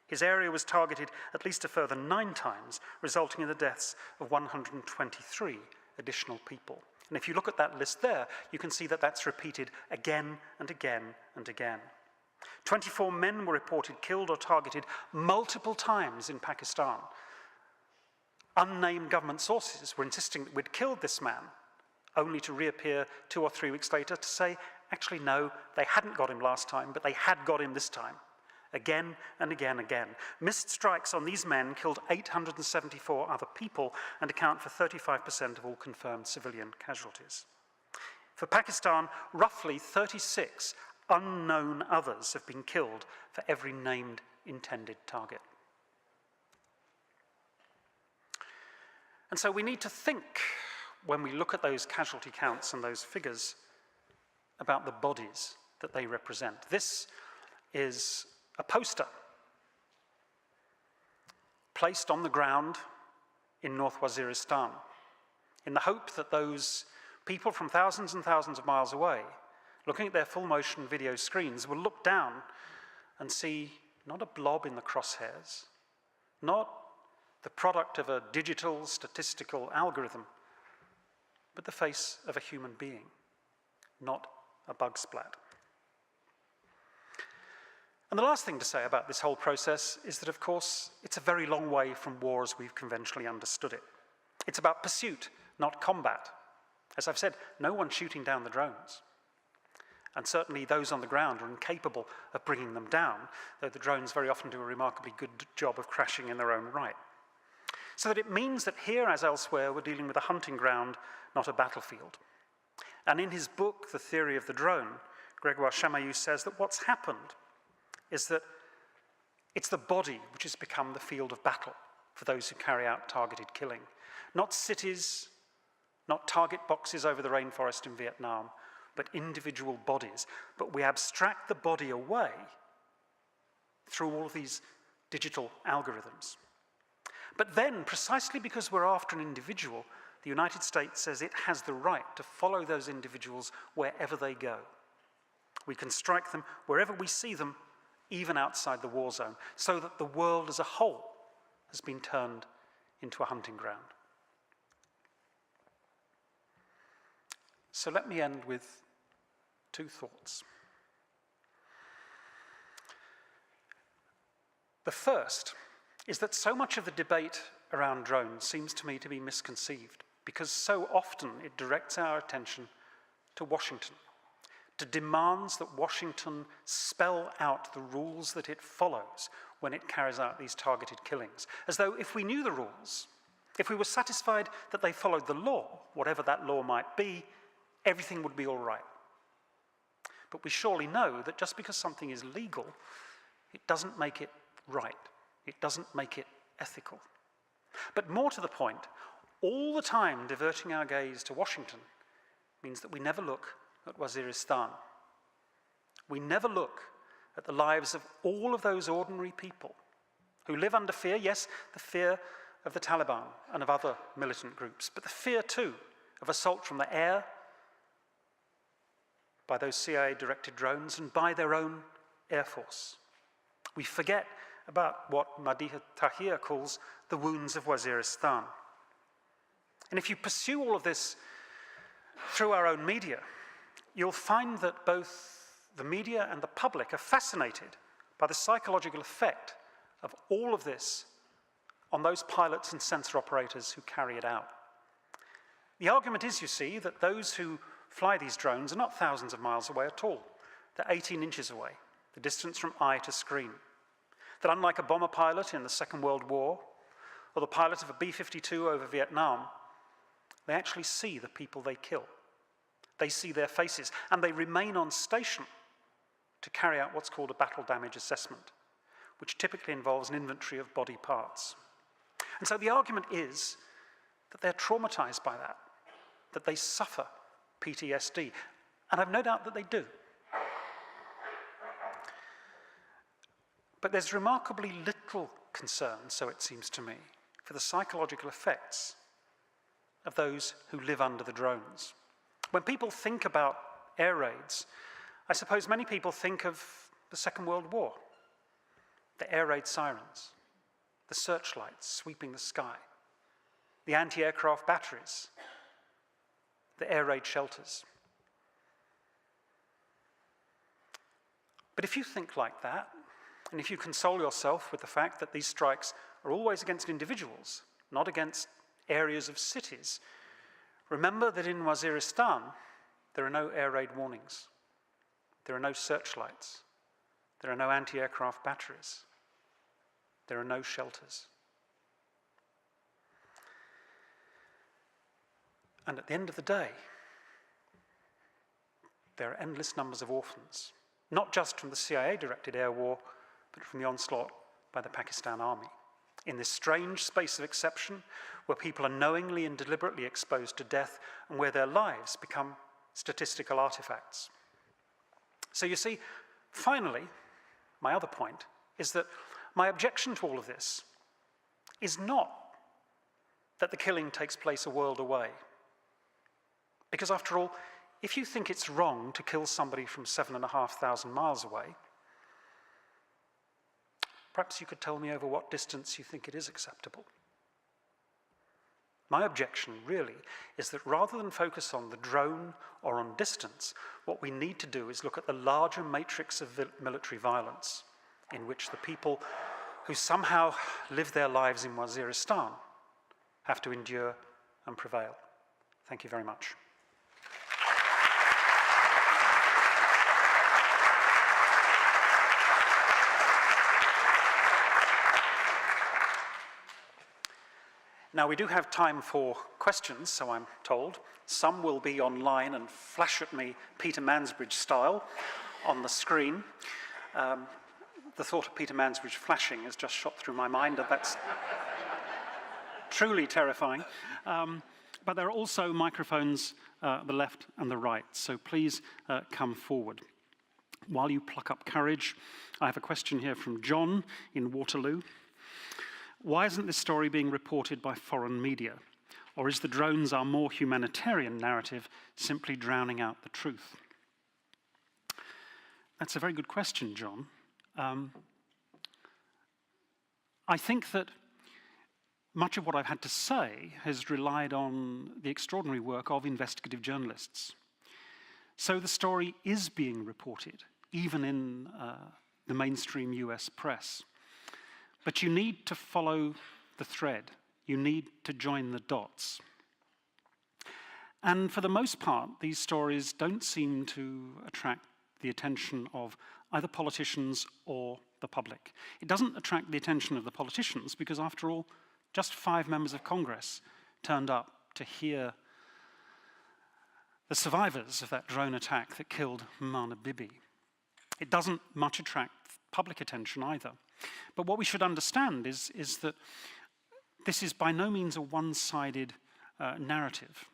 Speaker 3: His area was targeted at least a further 9 times, resulting in the deaths of 123 additional people. And if you look at that list there, you can see that that's repeated again and again and again. 24 men were reported killed or targeted multiple times in Pakistan. Unnamed government sources were insisting that we'd killed this man, only to reappear 2 or 3 weeks later to say, actually, no, they hadn't got him last time, but they had got him this time. Again and again and again. Missed strikes on these men killed 874 other people and account for 35% of all confirmed civilian casualties. For Pakistan, roughly 36 unknown others have been killed for every named intended target. And so we need to think, when we look at those casualty counts and those figures, about the bodies that they represent. This is a poster placed on the ground in North Waziristan in the hope that those people from thousands and thousands of miles away, looking at their full motion video screens, will look down and see not a blob in the crosshairs, not the product of a digital statistical algorithm, but the face of a human being, not a bug splat. And the last thing to say about this whole process is that, of course, it's a very long way from war as we've conventionally understood it. It's about pursuit, not combat. As I've said, no one's shooting down the drones. And certainly those on the ground are incapable of bringing them down, though the drones very often do a remarkably good job of crashing in their own right. So that it means that here, as elsewhere, we're dealing with a hunting ground, not a battlefield. And in his book, The Theory of the Drone, Gregory Chamayou says that what's happened is that it's the body which has become the field of battle for those who carry out targeted killing. Not cities, not target boxes over the rainforest in Vietnam, but individual bodies. But we abstract the body away through all of these digital algorithms. But then, precisely because we're after an individual, the United States says it has the right to follow those individuals wherever they go. We can strike them wherever we see them, even outside the war zone, so that the world as a whole has been turned into a hunting ground. So let me end with two thoughts. The first is that so much of the debate around drones seems to me to be misconceived, because so often it directs our attention to Washington, to demands that Washington spell out the rules that it follows when it carries out these targeted killings, as though if we knew the rules, if we were satisfied that they followed the law, whatever that law might be, everything would be all right. But we surely know that just because something is legal, it doesn't make it right. It doesn't make it ethical. But more to the point, all the time diverting our gaze to Washington means that we never look at Waziristan. We never look at the lives of all of those ordinary people who live under fear, yes, the fear of the Taliban and of other militant groups, but the fear too of assault from the air, by those CIA-directed drones, and by their own air force. We forget about what Madiha Tahir calls the wounds of Waziristan. And if you pursue all of this through our own media, you'll find that both the media and the public are fascinated by the psychological effect of all of this on those pilots and sensor operators who carry it out. The argument is, you see, that those who fly these drones are not thousands of miles away at all. They're 18 inches away, the distance from eye to screen. That unlike a bomber pilot in the Second World War, or the pilot of a B-52 over Vietnam, they actually see the people they kill. They see their faces, and they remain on station to carry out what's called a battle damage assessment, which typically involves an inventory of body parts. And so the argument is that they're traumatized by that they suffer PTSD, and I've no doubt that they do. But there's remarkably little concern, so it seems to me, for the psychological effects of those who live under the drones. When people think about air raids, I suppose many people think of the Second World War, the air raid sirens, the searchlights sweeping the sky, the anti-aircraft batteries, the air raid shelters. But if you think like that, and if you console yourself with the fact that these strikes are always against individuals, not against areas of cities, remember that in Waziristan, there are no air raid warnings. There are no searchlights. There are no anti-aircraft batteries. There are no shelters. And at the end of the day, there are endless numbers of orphans, not just from the CIA-directed air war, but from the onslaught by the Pakistan army. In this strange space of exception, where people are knowingly and deliberately exposed to death, and where their lives become statistical artifacts. So you see, finally, my other point is that my objection to all of this is not that the killing takes place a world away. Because after all, if you think it's wrong to kill somebody from 7,500 miles away, perhaps you could tell me over what distance you think it is acceptable. My objection, really, is that rather than focus on the drone or on distance, what we need to do is look at the larger matrix of military violence in which the people who somehow live their lives in Waziristan have to endure and prevail. Thank you very much. Now, we do have time for questions, so I'm told. Some will be online and flash at me Peter Mansbridge style on the screen. The thought of Peter Mansbridge flashing has just shot through my mind, and that's truly terrifying. But there are also microphones the left and the right, so please come forward. While you pluck up courage, I have a question here from John in Waterloo. Why isn't this story being reported by foreign media? Or is the drones our more humanitarian narrative simply drowning out the truth? That's a very good question, John. I think that much of what I've had to say has relied on the extraordinary work of investigative journalists. So the story is being reported, even in the mainstream US press. But you need to follow the thread. You need to join the dots. And for the most part, these stories don't seem to attract the attention of either politicians or the public. It doesn't attract the attention of the politicians because, after all, just 5 members of Congress turned up to hear the survivors of that drone attack that killed Mana Bibi. It doesn't much attract public attention either. But what we should understand is that this is by no means a one-sided narrative.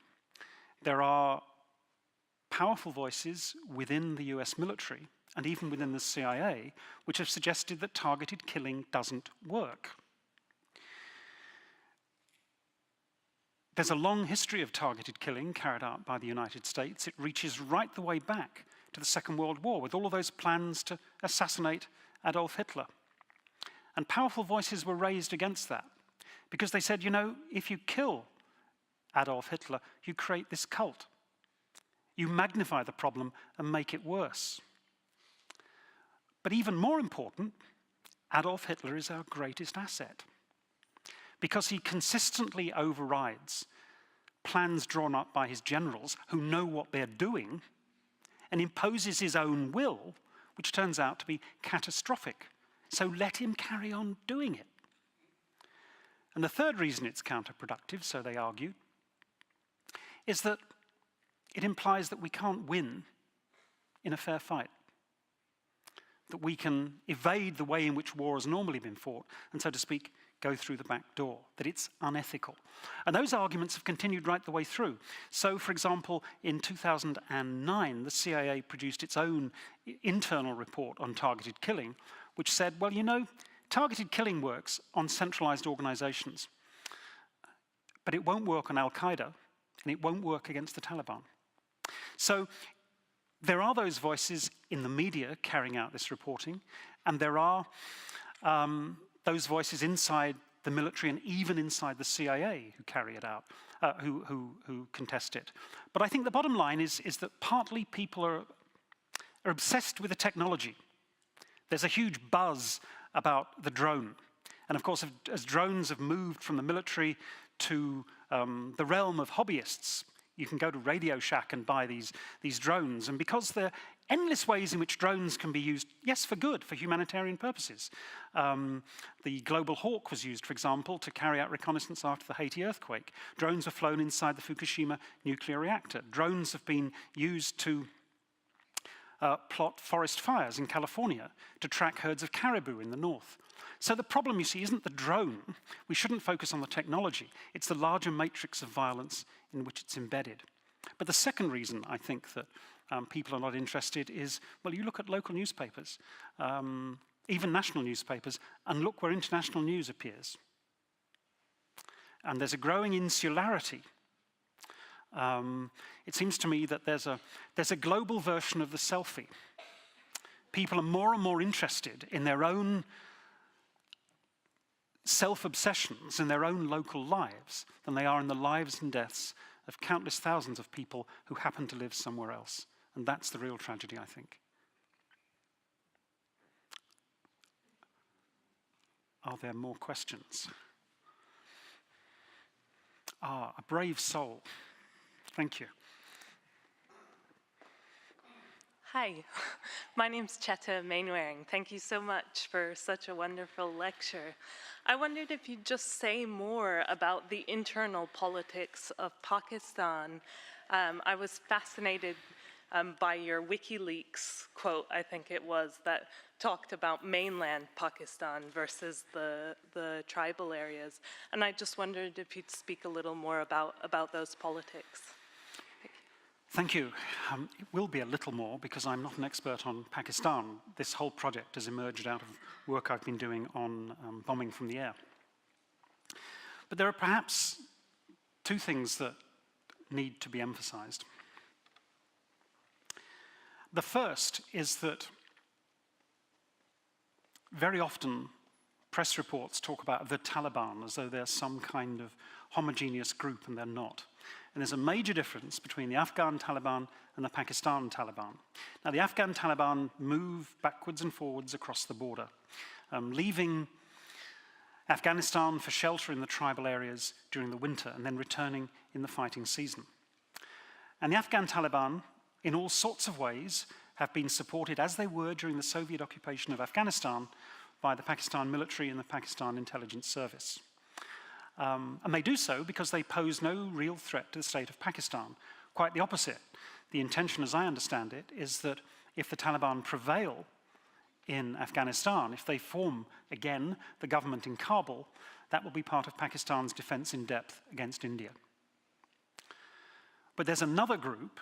Speaker 3: There are powerful voices within the US military and even within the CIA which have suggested that targeted killing doesn't work. There's a long history of targeted killing carried out by the United States. It reaches right the way back to the Second World War with all of those plans to assassinate Adolf Hitler. And powerful voices were raised against that because they said, you know, if you kill Adolf Hitler, you create this cult. You magnify the problem and make it worse. But even more important, Adolf Hitler is our greatest asset because he consistently overrides plans drawn up by his generals who know what they're doing and imposes his own will, which turns out to be catastrophic. So let him carry on doing it. And the third reason it's counterproductive, so they argue, is that it implies that we can't win in a fair fight. That we can evade the way in which war has normally been fought, and so to speak, go through the back door, that it's unethical. And those arguments have continued right the way through. So, for example, in 2009, the CIA produced its own internal report on targeted killing, which said, well, you know, targeted killing works on centralized organizations, but it won't work on Al-Qaeda, and it won't work against the Taliban. So there are those voices in the media carrying out this reporting, and there are those voices inside the military and even inside the CIA who carry it out, who contest it. But I think the bottom line is that partly people are obsessed with the technology. There's a huge buzz about the drone. And of course, as drones have moved from the military to the realm of hobbyists, you can go to Radio Shack and buy these drones. And because there are endless ways in which drones can be used, yes, for good, for humanitarian purposes. The Global Hawk was used, for example, to carry out reconnaissance after the Haiti earthquake. Drones were flown inside the Fukushima nuclear reactor. Drones have been used to plot forest fires in California, to track herds of caribou in the north. So the problem, you see, isn't the drone. We shouldn't focus on the technology. It's the larger matrix of violence in which it's embedded. But the second reason I think that people are not interested is, well, you look at local newspapers, even national newspapers, and look where international news appears. And there's a growing insularity. It seems to me that there's a global version of the selfie. People are more and more interested in their own self-obsessions in their own local lives than they are in the lives and deaths of countless thousands of people who happen to live somewhere else. And that's the real tragedy, I think. Are there more questions? Ah, a brave soul. Thank you.
Speaker 4: Hi, my name's Cheta Mainwaring. Thank you so much for such a wonderful lecture. I wondered if you'd just say more about the internal politics of Pakistan. I was fascinated by your WikiLeaks quote, I think it was, that talked about mainland Pakistan versus the tribal areas. And I just wondered if you'd speak a little more about those politics.
Speaker 3: Thank you. It will be a little more because I'm not an expert on Pakistan. This whole project has emerged out of work I've been doing on bombing from the air. But there are perhaps two things that need to be emphasized. The first is that very often press reports talk about the Taliban as though they're some kind of homogeneous group, and they're not. And there's a major difference between the Afghan Taliban and the Pakistan Taliban. Now, the Afghan Taliban move backwards and forwards across the border, leaving Afghanistan for shelter in the tribal areas during the winter and then returning in the fighting season. And the Afghan Taliban, in all sorts of ways, have been supported, as they were during the Soviet occupation of Afghanistan, by the Pakistan military and the Pakistan intelligence service. And they do so because they pose no real threat to the state of Pakistan. Quite the opposite. The intention, as I understand it, is that if the Taliban prevail in Afghanistan, if they form again the government in Kabul, that will be part of Pakistan's defense in depth against India. But there's another group,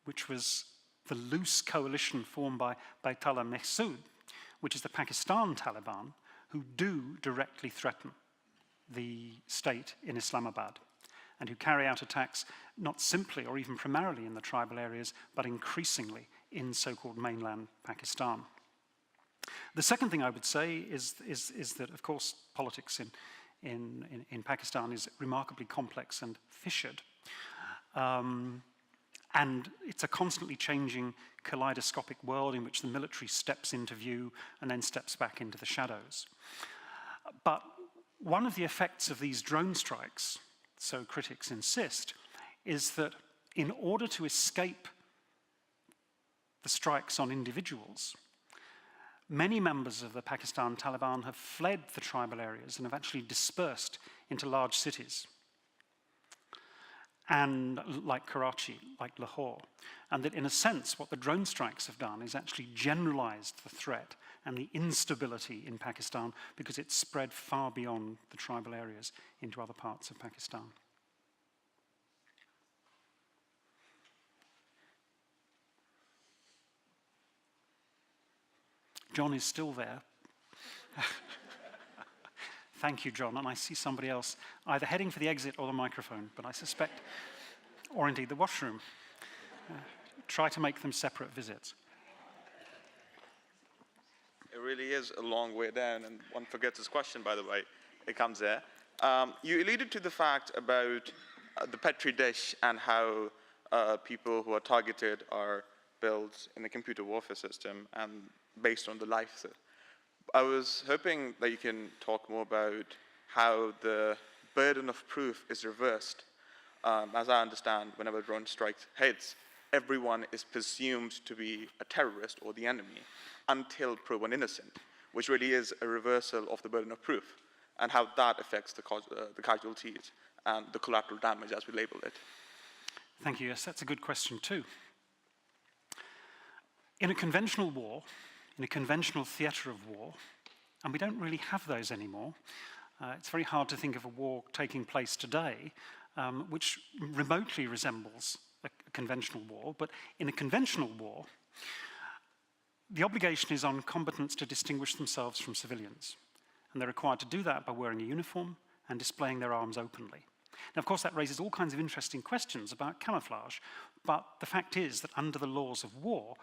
Speaker 3: which was the loose coalition formed by Baitullah Mehsud, which is the Pakistan Taliban, who do directly threaten the state in Islamabad, and who carry out attacks not simply or even primarily in the tribal areas, but increasingly in so-called mainland Pakistan. The second thing I would say is that, of course, politics in Pakistan is remarkably complex and fissured. And it's a constantly changing kaleidoscopic world in which the military steps into view and then steps back into the shadows. But one of the effects of these drone strikes, so critics insist, is that in order to escape the strikes on individuals, many members of the Pakistan Taliban have fled the tribal areas and have actually dispersed into large cities, and like Karachi, like Lahore. And that in a sense, what the drone strikes have done is actually generalized the threat and the instability in Pakistan because it's spread far beyond the tribal areas into other parts of Pakistan. John is still there. Thank you, John. And I see somebody else either heading for the exit or the microphone, but I suspect, or indeed the washroom. Try to make them separate visits.
Speaker 5: It really is a long way down, and one forgets his question, by the way. It comes there. You alluded to the fact about the Petri dish and how people who are targeted are built in the computer warfare system and based on the life. I was hoping that you can talk more about how the burden of proof is reversed. As I understand, whenever a drone strikes heads, everyone is presumed to be a terrorist or the enemy until proven innocent, which really is a reversal of the burden of proof, and how that affects the casualties and the collateral damage, as we label it.
Speaker 3: Thank you. Yes, that's a good question too. In a conventional war, in a conventional theatre of war, and we don't really have those anymore, it's very hard to think of a war taking place today which remotely resembles a conventional war, but in a conventional war, the obligation is on combatants to distinguish themselves from civilians, and they're required to do that by wearing a uniform and displaying their arms openly. Now, of course, that raises all kinds of interesting questions about camouflage, but the fact is that under the laws of war,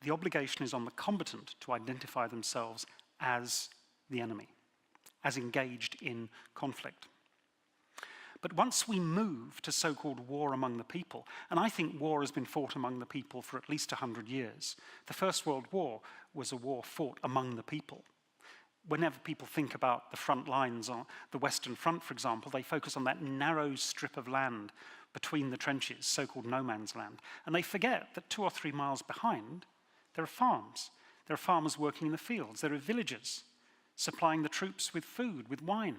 Speaker 3: the obligation is on the combatant to identify themselves as the enemy, as engaged in conflict. But once we move to so-called war among the people, and I think war has been fought among the people for at least 100 years. The First World War was a war fought among the people. whenever people think about the front lines, on the Western Front, for example, they focus on that narrow strip of land between the trenches, so-called no man's land. And they forget that 2 or 3 miles behind, there are farms. There are farmers working in the fields. There are villagers supplying the troops with food, with wine,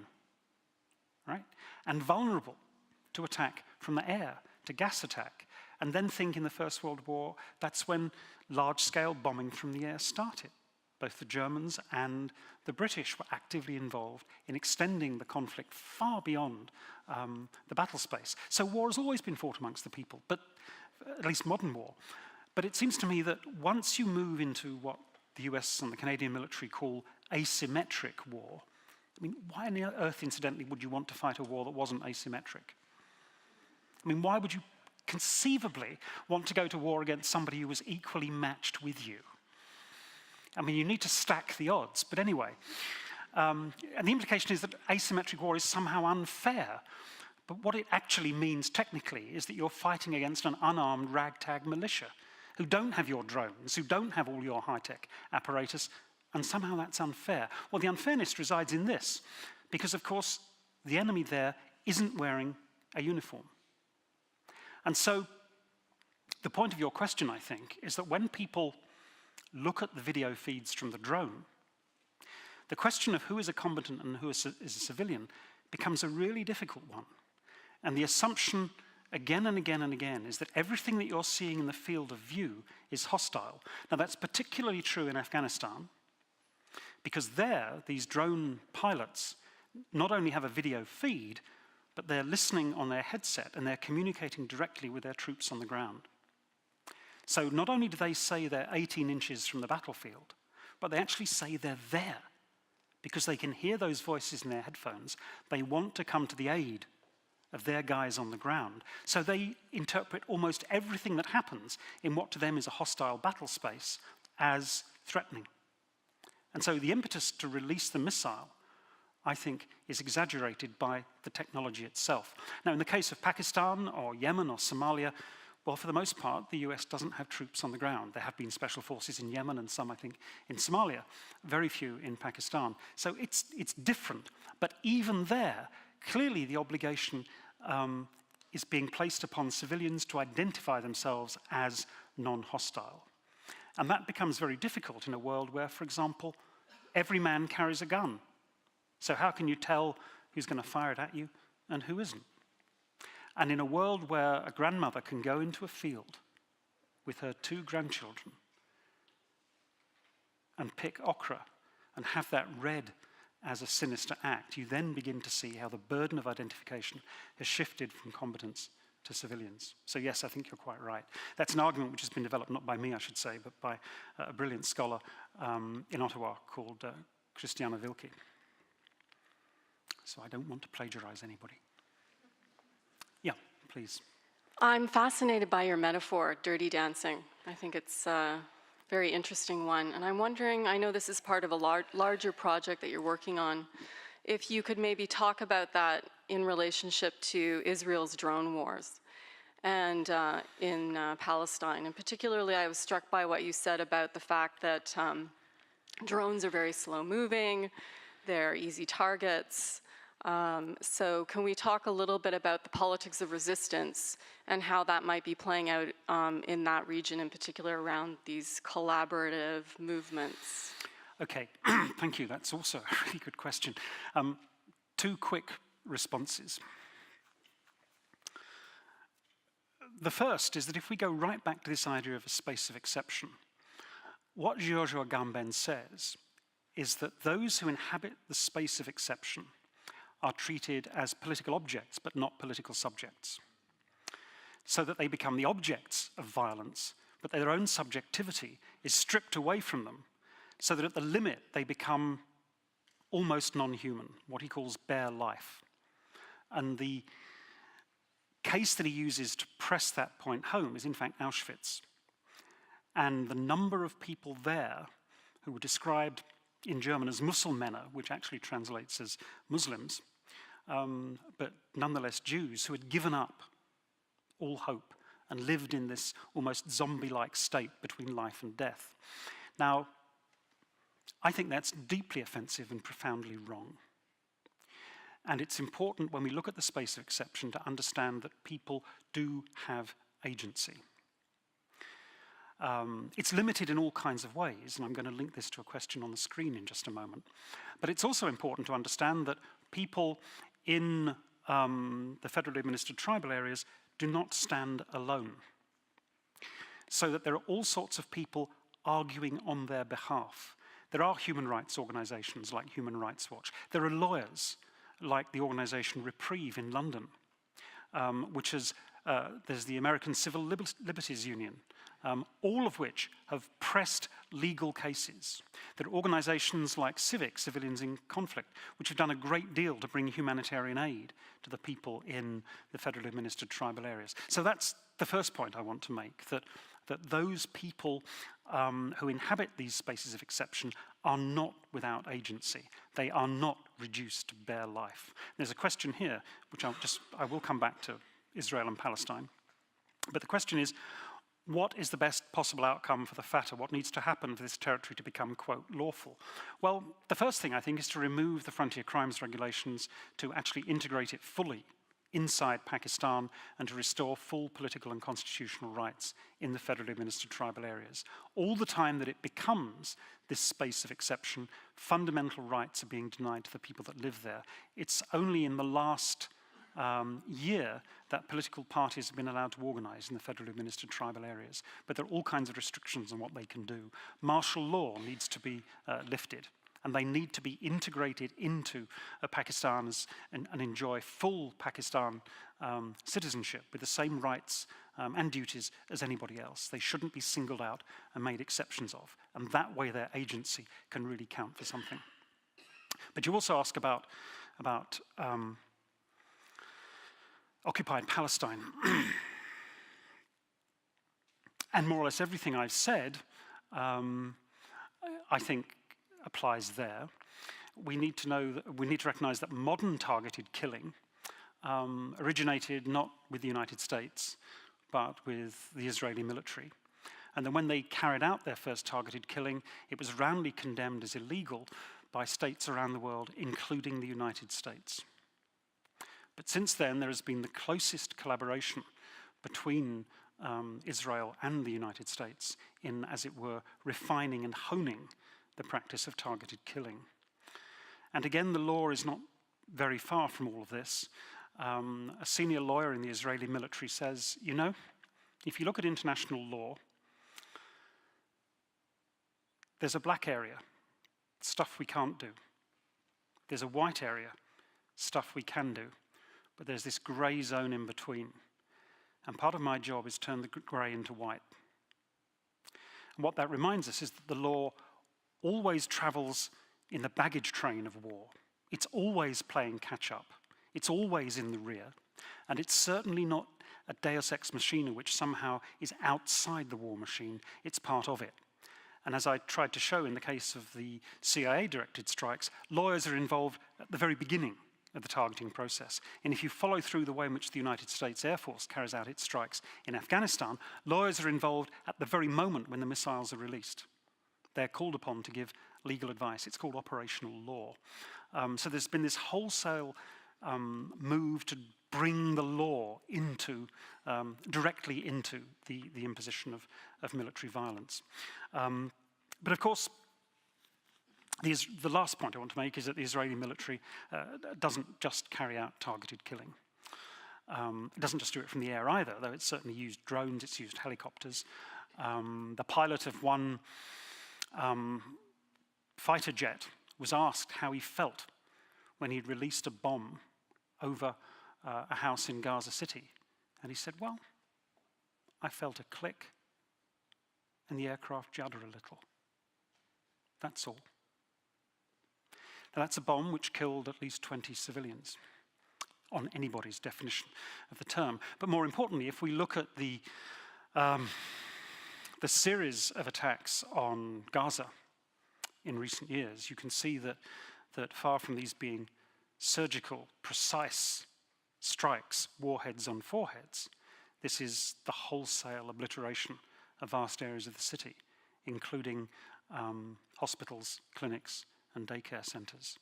Speaker 3: right? And vulnerable to attack from the air, to gas attack. And then think in the First World War, that's when large-scale bombing from the air started. Both the Germans and the British were actively involved in extending the conflict far beyond the battle space. So war has always been fought amongst the people, but at least modern war. But it seems to me that once you move into what the US and the Canadian military call asymmetric war, I mean, why on earth, incidentally, would you want to fight a war that wasn't asymmetric? I mean, why would you conceivably want to go to war against somebody who was equally matched with you? I mean, you need to stack the odds, but anyway. And the implication is that asymmetric war is somehow unfair. But what it actually means technically is that you're fighting against an unarmed ragtag militia who don't have your drones, who don't have all your high-tech apparatus, and somehow that's unfair. Well, the unfairness resides in this, because, of course, the enemy there isn't wearing a uniform. And so the point of your question, I think, is that when people look at the video feeds from the drone, the question of who is a combatant and who is a civilian becomes a really difficult one. And the assumption again and again and again is that everything that you're seeing in the field of view is hostile. Now, that's particularly true in Afghanistan, because there, these drone pilots not only have a video feed, but they're listening on their headset and they're communicating directly with their troops on the ground. So not only do they say they're 18 inches from the battlefield, but they actually say they're there because they can hear those voices in their headphones. They want to come to the aid of their guys on the ground. So they interpret almost everything that happens in what to them is a hostile battle space as threatening. And so the impetus to release the missile, I think, is exaggerated by the technology itself. Now, in the case of Pakistan or Yemen or Somalia, well, for the most part, the US doesn't have troops on the ground. There have been special forces in Yemen and some, I think, in Somalia, very few in Pakistan. So it's different. But even there, clearly the obligation is being placed upon civilians to identify themselves as non-hostile. And that becomes very difficult in a world where, for example, every man carries a gun. So how can you tell who's going to fire it at you and who isn't? And in a world where a grandmother can go into a field with her 2 grandchildren and pick okra and have that read as a sinister act, you then begin to see how the burden of identification has shifted from combatants to civilians. So yes, I think you're quite right. That's an argument which has been developed not by me, I should say, but by a brilliant scholar in Ottawa called Christiana Wilke. So I don't want to plagiarize anybody. Yeah, please.
Speaker 6: I'm fascinated by your metaphor, dirty dancing. I think it's a very interesting one. And I'm wondering, I know this is part of a larger project that you're working on, if you could maybe talk about that in relationship to Israel's drone wars and in Palestine. And particularly, I was struck by what you said about the fact that drones are very slow moving, they're easy targets. So can we talk a little bit about the politics of resistance and how that might be playing out in that region, in particular around these collaborative movements?
Speaker 3: Okay, thank you. That's also a really good question. 2 quick responses. The first is that if we go right back to this idea of a space of exception, what Giorgio Agamben says is that those who inhabit the space of exception are treated as political objects, but not political subjects, so that they become the objects of violence, but their own subjectivity is stripped away from them, so that at the limit they become almost non-human, what he calls bare life. And the case that he uses to press that point home is in fact Auschwitz. And the number of people there who were described in German as Muselmänner, which actually translates as Muslims, but nonetheless Jews, who had given up all hope and lived in this almost zombie-like state between life and death. Now, I think that's deeply offensive and profoundly wrong. And it's important when we look at the space of exception to understand that people do have agency. It's limited in all kinds of ways, and I'm going to link this to a question on the screen in just a moment. But it's also important to understand that people in the federally administered tribal areas do not stand alone. So that there are all sorts of people arguing on their behalf. There are human rights organizations like Human Rights Watch. There are lawyers like the organization Reprieve in London, which is, there's the American Civil Liberties Union, all of which have pressed legal cases. There are organizations like Civic, Civilians in Conflict, which have done a great deal to bring humanitarian aid to the people in the federally administered tribal areas. So that's the first point I want to make, that those people who inhabit these spaces of exception are not without agency. They are not reduced to bare life. There's a question here, which I will come back to Israel and Palestine. But the question is, what is the best possible outcome for the Fatah? What needs to happen for this territory to become, quote, lawful? Well, the first thing, I think, is to remove the frontier crimes regulations, to actually integrate it fully inside Pakistan, and to restore full political and constitutional rights in the federally administered tribal areas. All the time that it becomes this space of exception, fundamental rights are being denied to the people that live there. It's only in the last year that political parties have been allowed to organize in the federally administered tribal areas. But there are all kinds of restrictions on what they can do. Martial law needs to be lifted, and they need to be integrated into Pakistan and enjoy full Pakistan citizenship with the same rights and duties as anybody else. They shouldn't be singled out and made exceptions of, and that way their agency can really count for something. But you also ask about occupied Palestine. And more or less everything I've said, I think, applies there. We need to recognize that modern targeted killing originated not with the United States, but with the Israeli military. And then when they carried out their first targeted killing, it was roundly condemned as illegal by states around the world, including the United States. But since then, there has been the closest collaboration between Israel and the United States in, as it were, refining and honing the practice of targeted killing. And again, the law is not very far from all of this. A senior lawyer in the Israeli military says, you know, if you look at international law, there's a black area, stuff we can't do. There's a white area, stuff we can do. But there's this grey zone in between. And part of my job is to turn the grey into white. And what that reminds us is that the law always travels in the baggage train of war. It's always playing catch-up. It's always in the rear. And it's certainly not a deus ex machina which somehow is outside the war machine. It's part of it. And as I tried to show in the case of the CIA-directed strikes, lawyers are involved at the very beginning of the targeting process. And if you follow through the way in which the United States Air Force carries out its strikes in Afghanistan, lawyers are involved at the very moment when the missiles are released. They're called upon to give legal advice. It's called operational law. So there's been this wholesale move to bring the law into, directly into the imposition of military violence. But of course, the last point I want to make is that the Israeli military doesn't just carry out targeted killing. It doesn't just do it from the air either, though it's certainly used drones, it's used helicopters. The pilot of one fighter jet was asked how he felt when he'd released a bomb over a house in Gaza City. And he said, well, I felt a click and the aircraft judder a little. That's all. Now, that's a bomb which killed at least 20 civilians, on anybody's definition of the term. But more importantly, if we look at the series of attacks on Gaza in recent years, you can see that far from these being surgical, precise strikes, warheads on foreheads, this is the wholesale obliteration of vast areas of the city, including hospitals, clinics, and daycare centres.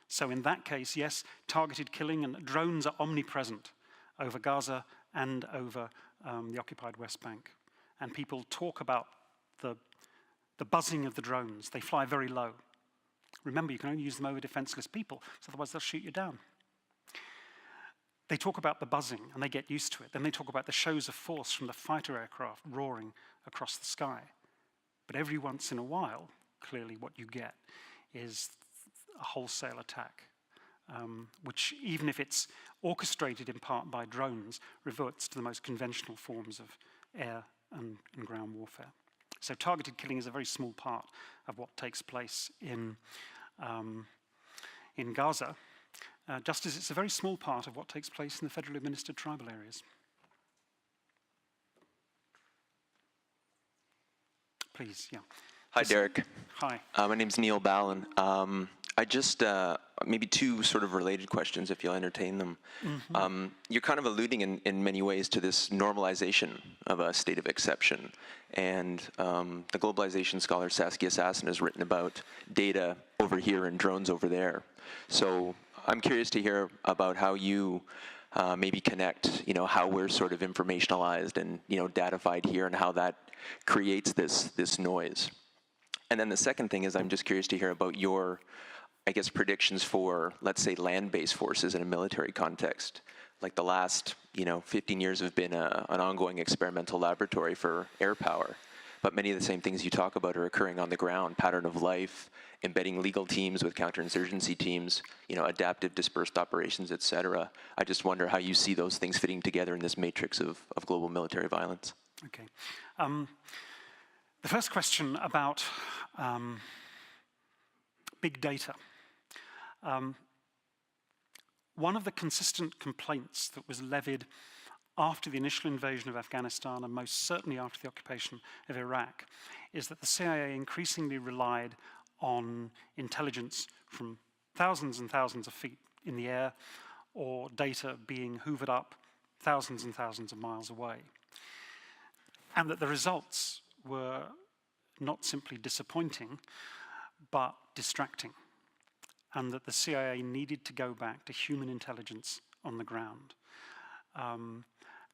Speaker 3: So in that case, yes, targeted killing and drones are omnipresent over Gaza and over the occupied West Bank. And people talk about the buzzing of the drones. They fly very low. Remember, you can only use them over defenseless people, so otherwise they'll shoot you down. They talk about the buzzing, and they get used to it. Then they talk about the shows of force from the fighter aircraft roaring across the sky. But every once in a while, clearly what you get is a wholesale attack, which, even if it's orchestrated in part by drones, reverts to the most conventional forms of air and ground warfare. So targeted killing is a very small part of what takes place in Gaza, just as it's a very small part of what takes place in the federally administered tribal areas. Please, yeah.
Speaker 7: Hi, Derek.
Speaker 3: Hi.
Speaker 7: My name's Neil Ballin. I just, maybe two sort of related questions, if you'll entertain them. Mm-hmm. You're kind of alluding in many ways to this normalization of a state of exception. And the globalization scholar Saskia Sassen has written about data over here and drones over there. So I'm curious to hear about how you maybe connect, how we're sort of informationalized and, datified here, and how that creates this noise. And then the second thing is, I'm just curious to hear about your, I guess, predictions for, let's say, land-based forces in a military context. Like the last, 15 years have been an ongoing experimental laboratory for air power. But many of the same things you talk about are occurring on the ground: pattern of life, embedding legal teams with counterinsurgency teams, adaptive dispersed operations, et cetera. I just wonder how you see those things fitting together in this matrix of global military violence.
Speaker 3: Okay. The first question about big data. One of the consistent complaints that was levied after the initial invasion of Afghanistan, and most certainly after the occupation of Iraq, is that the CIA increasingly relied on intelligence from thousands and thousands of feet in the air, or data being hoovered up thousands and thousands of miles away. And that the results were not simply disappointing, but distracting. And that the CIA needed to go back to human intelligence on the ground.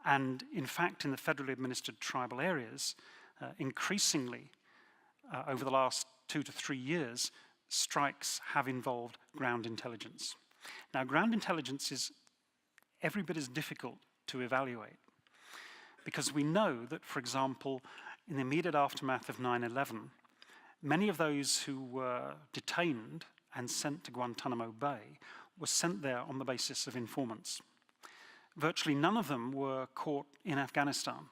Speaker 3: And in fact, in the federally administered tribal areas, increasingly, over the last 2 to 3 years, strikes have involved ground intelligence. Now, ground intelligence is every bit as difficult to evaluate, because we know that, for example, in the immediate aftermath of 9/11, many of those who were detained and sent to Guantanamo Bay were sent there on the basis of informants. Virtually none of them were caught in Afghanistan.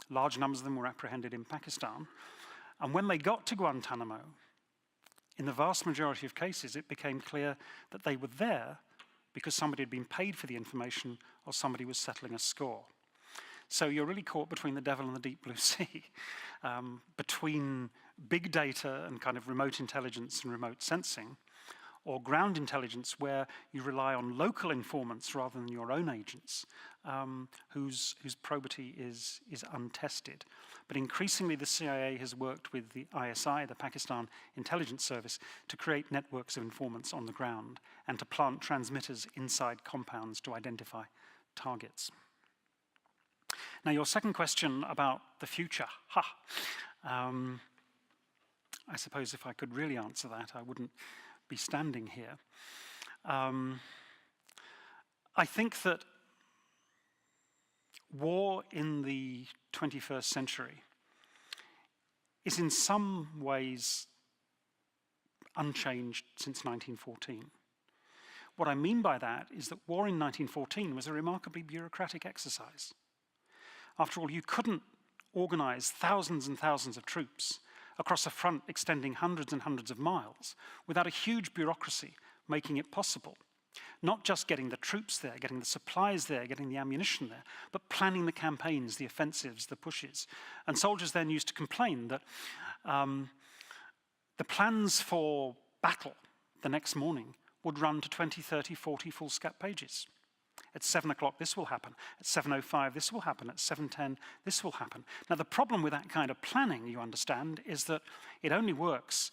Speaker 3: Large numbers of them were apprehended in Pakistan. And when they got to Guantanamo, in the vast majority of cases, it became clear that they were there because somebody had been paid for the information or somebody was settling a score. So you're really caught between the devil and the deep blue sea, between big data and kind of remote intelligence and remote sensing, or ground intelligence where you rely on local informants rather than your own agents, whose probity is untested. But increasingly the CIA has worked with the ISI, the Pakistan Intelligence Service, to create networks of informants on the ground and to plant transmitters inside compounds to identify targets. Now, your second question about the future. I suppose if I could really answer that, I wouldn't be standing here. I think that war in the 21st century is in some ways unchanged since 1914. What I mean by that is that war in 1914 was a remarkably bureaucratic exercise. After all, you couldn't organize thousands and thousands of troops across a front extending hundreds and hundreds of miles without a huge bureaucracy making it possible. Not just getting the troops there, getting the supplies there, getting the ammunition there, but planning the campaigns, the offensives, the pushes. And soldiers then used to complain that the plans for battle the next morning would run to 20, 30, 40 foolscap pages. At 7 o'clock, this will happen. At 7:05, this will happen. At 7:10, this will happen. Now, the problem with that kind of planning, you understand, is that it only works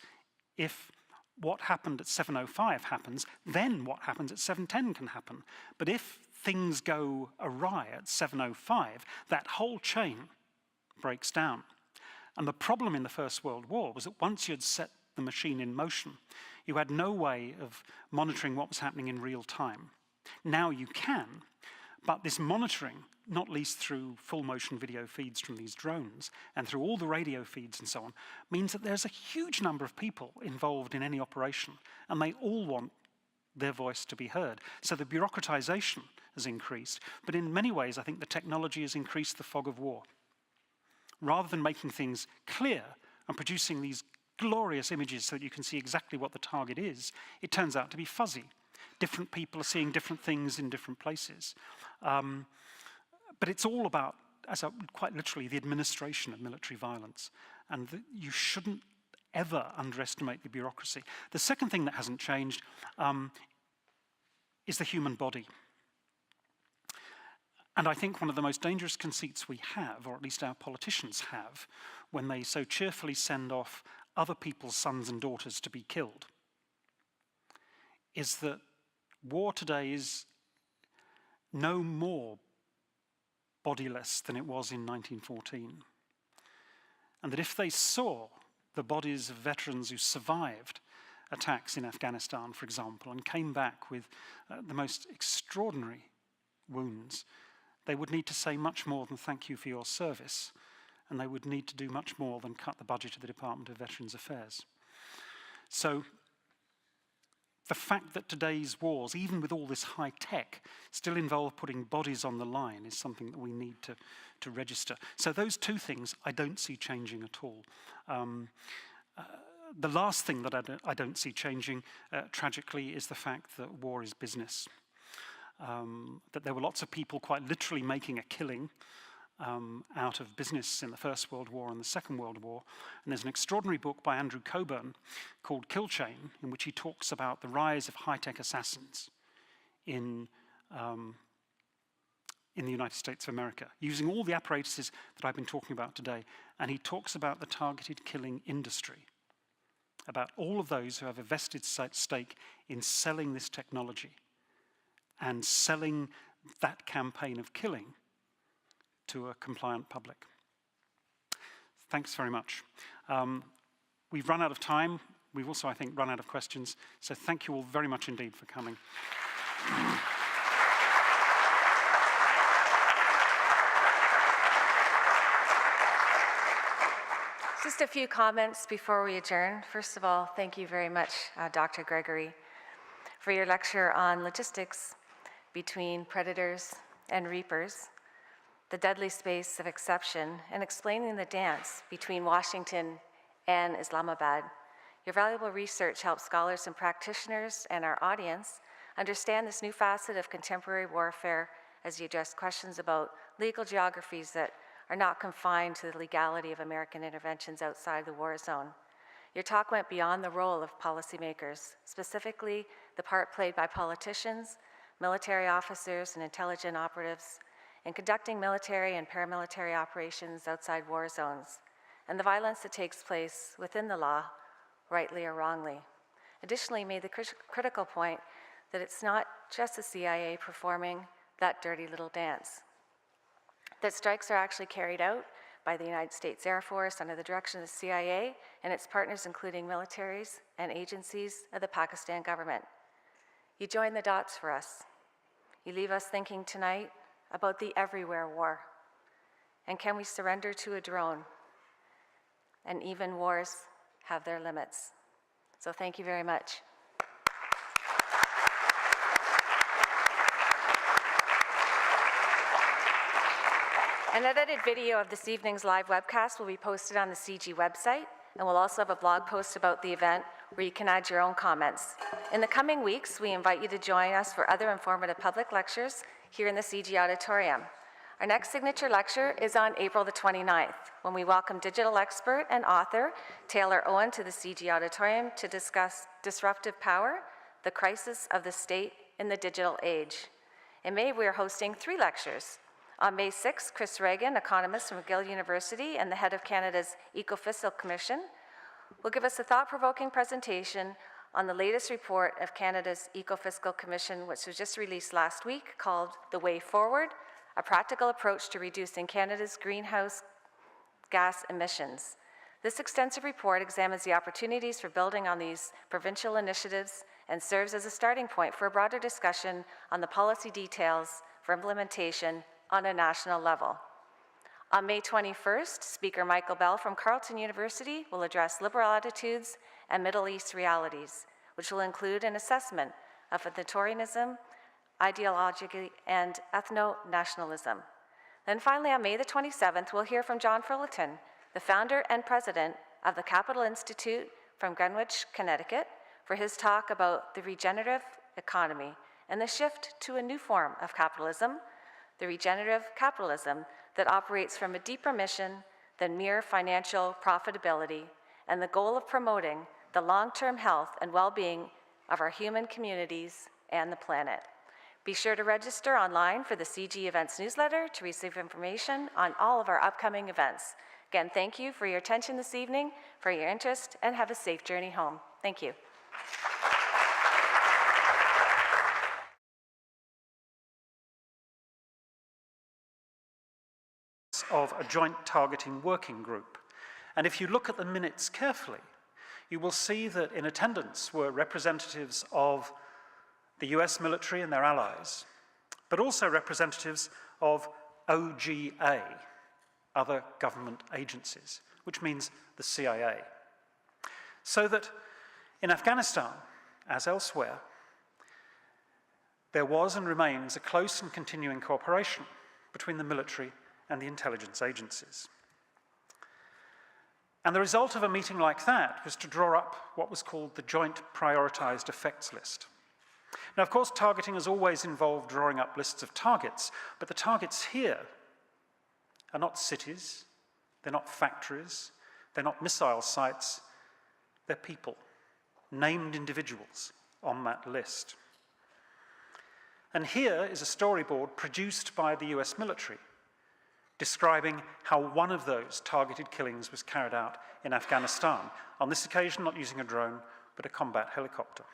Speaker 3: if what happened at 7:05 happens, then what happens at 7:10 can happen. But if things go awry at 7:05, that whole chain breaks down. And the problem in the First World War was that once you'd set the machine in motion, you had no way of monitoring what was happening in real time. Now you can, but this monitoring, not least through full motion video feeds from these drones and through all the radio feeds and so on, means that there's a huge number of people involved in any operation, and they all want their voice to be heard. So the bureaucratization has increased, but in many ways I think the technology has increased the fog of war. Rather than making things clear and producing these glorious images so that you can see exactly what the target is, it turns out to be fuzzy. Different people are seeing different things in different places. But it's all about, quite literally, the administration of military violence. And you shouldn't ever underestimate the bureaucracy. The second thing that hasn't changed is the human body. And I think one of the most dangerous conceits we have, or at least our politicians have, when they so cheerfully send off other people's sons and daughters to be killed, is that war today is no more bodiless than it was in 1914. And that if they saw the bodies of veterans who survived attacks in Afghanistan, for example, and came back with the most extraordinary wounds, they would need to say much more than thank you for your service, and they would need to do much more than cut the budget of the Department of Veterans Affairs. So the fact that today's wars, even with all this high tech, still involve putting bodies on the line is something that we need to register. So those two things I don't see changing at all. The last thing that I don't see changing, tragically, is the fact that war is business. That there were lots of people quite literally making a killing out of business in the First World War and the Second World War. And there's an extraordinary book by Andrew Coburn called Kill Chain, in which he talks about the rise of high-tech assassins in the United States of America, using all the apparatuses that I've been talking about today. And he talks about the targeted killing industry, about all of those who have a vested stake in selling this technology and selling that campaign of killing to a compliant public. Thanks very much. We've run out of time. We've also, I think, run out of questions. So thank you all very much indeed for coming.
Speaker 1: Just a few comments before we adjourn. First of all, thank you very much, Dr. Gregory, for your lecture on logistics between predators and reapers, the deadly space of exception, and explaining the dance between Washington and Islamabad. Your valuable research helps scholars and practitioners and our audience understand this new facet of contemporary warfare as you address questions about legal geographies that are not confined to the legality of American interventions outside the war zone. Your talk went beyond the role of policymakers, specifically the part played by politicians, military officers, and intelligence operatives in conducting military and paramilitary operations outside war zones, and the violence that takes place within the law, rightly or wrongly. Additionally, you made the critical point that it's not just the CIA performing that dirty little dance, that strikes are actually carried out by the United States Air Force under the direction of the CIA and its partners, including militaries and agencies of the Pakistan government. You join the dots for us. You leave us thinking tonight about the everywhere war. And can we surrender to a drone? And even wars have their limits. So thank you very much. An edited video of this evening's live webcast will be posted on the CG website, and we'll also have a blog post about the event where you can add your own comments. In the coming weeks, we invite you to join us for other informative public lectures here in the CG auditorium. Our next signature lecture is on April the 29th, when we welcome digital expert and author Taylor Owen to the CG auditorium to discuss disruptive power, the crisis of the state in the digital age. In May, we are hosting 3 lectures. On May 6th, Chris Reagan, economist from McGill University and the head of Canada's Ecofiscal Commission, will give us a thought-provoking presentation on the latest report of Canada's Ecofiscal Commission, which was just released last week, called The Way Forward, a practical approach to reducing Canada's greenhouse gas emissions. This extensive report examines the opportunities for building on these provincial initiatives and serves as a starting point for a broader discussion on the policy details for implementation on a national level. On May 21st, Speaker Michael Bell from Carleton University will address liberal attitudes and Middle East realities, which will include an assessment of authoritarianism, ideology, and ethno-nationalism. Then finally, on May the 27th, we'll hear from John Fullerton, the founder and president of the Capital Institute from Greenwich, Connecticut, for his talk about the regenerative economy and the shift to a new form of capitalism, the regenerative capitalism that operates from a deeper mission than mere financial profitability, and the goal of promoting the long-term health and well-being of our human communities and the planet. Be sure to register online for the CG Events newsletter to receive information on all of our upcoming events. Again, thank you for your attention this evening, for your interest, and have a safe journey home. Thank you.
Speaker 3: Of a joint targeting working group. And if you look at the minutes carefully, you will see that in attendance were representatives of the US military and their allies, but also representatives of OGA, other government agencies, which means the CIA. So that in Afghanistan, as elsewhere, there was and remains a close and continuing cooperation between the military and the intelligence agencies. And the result of a meeting like that was to draw up what was called the Joint Prioritized Effects List. Now, of course, targeting has always involved drawing up lists of targets, but the targets here are not cities, they're not factories, they're not missile sites, they're people, named individuals on that list. And here is a storyboard produced by the US military, describing how one of those targeted killings was carried out in Afghanistan, on this occasion not using a drone, but a combat helicopter.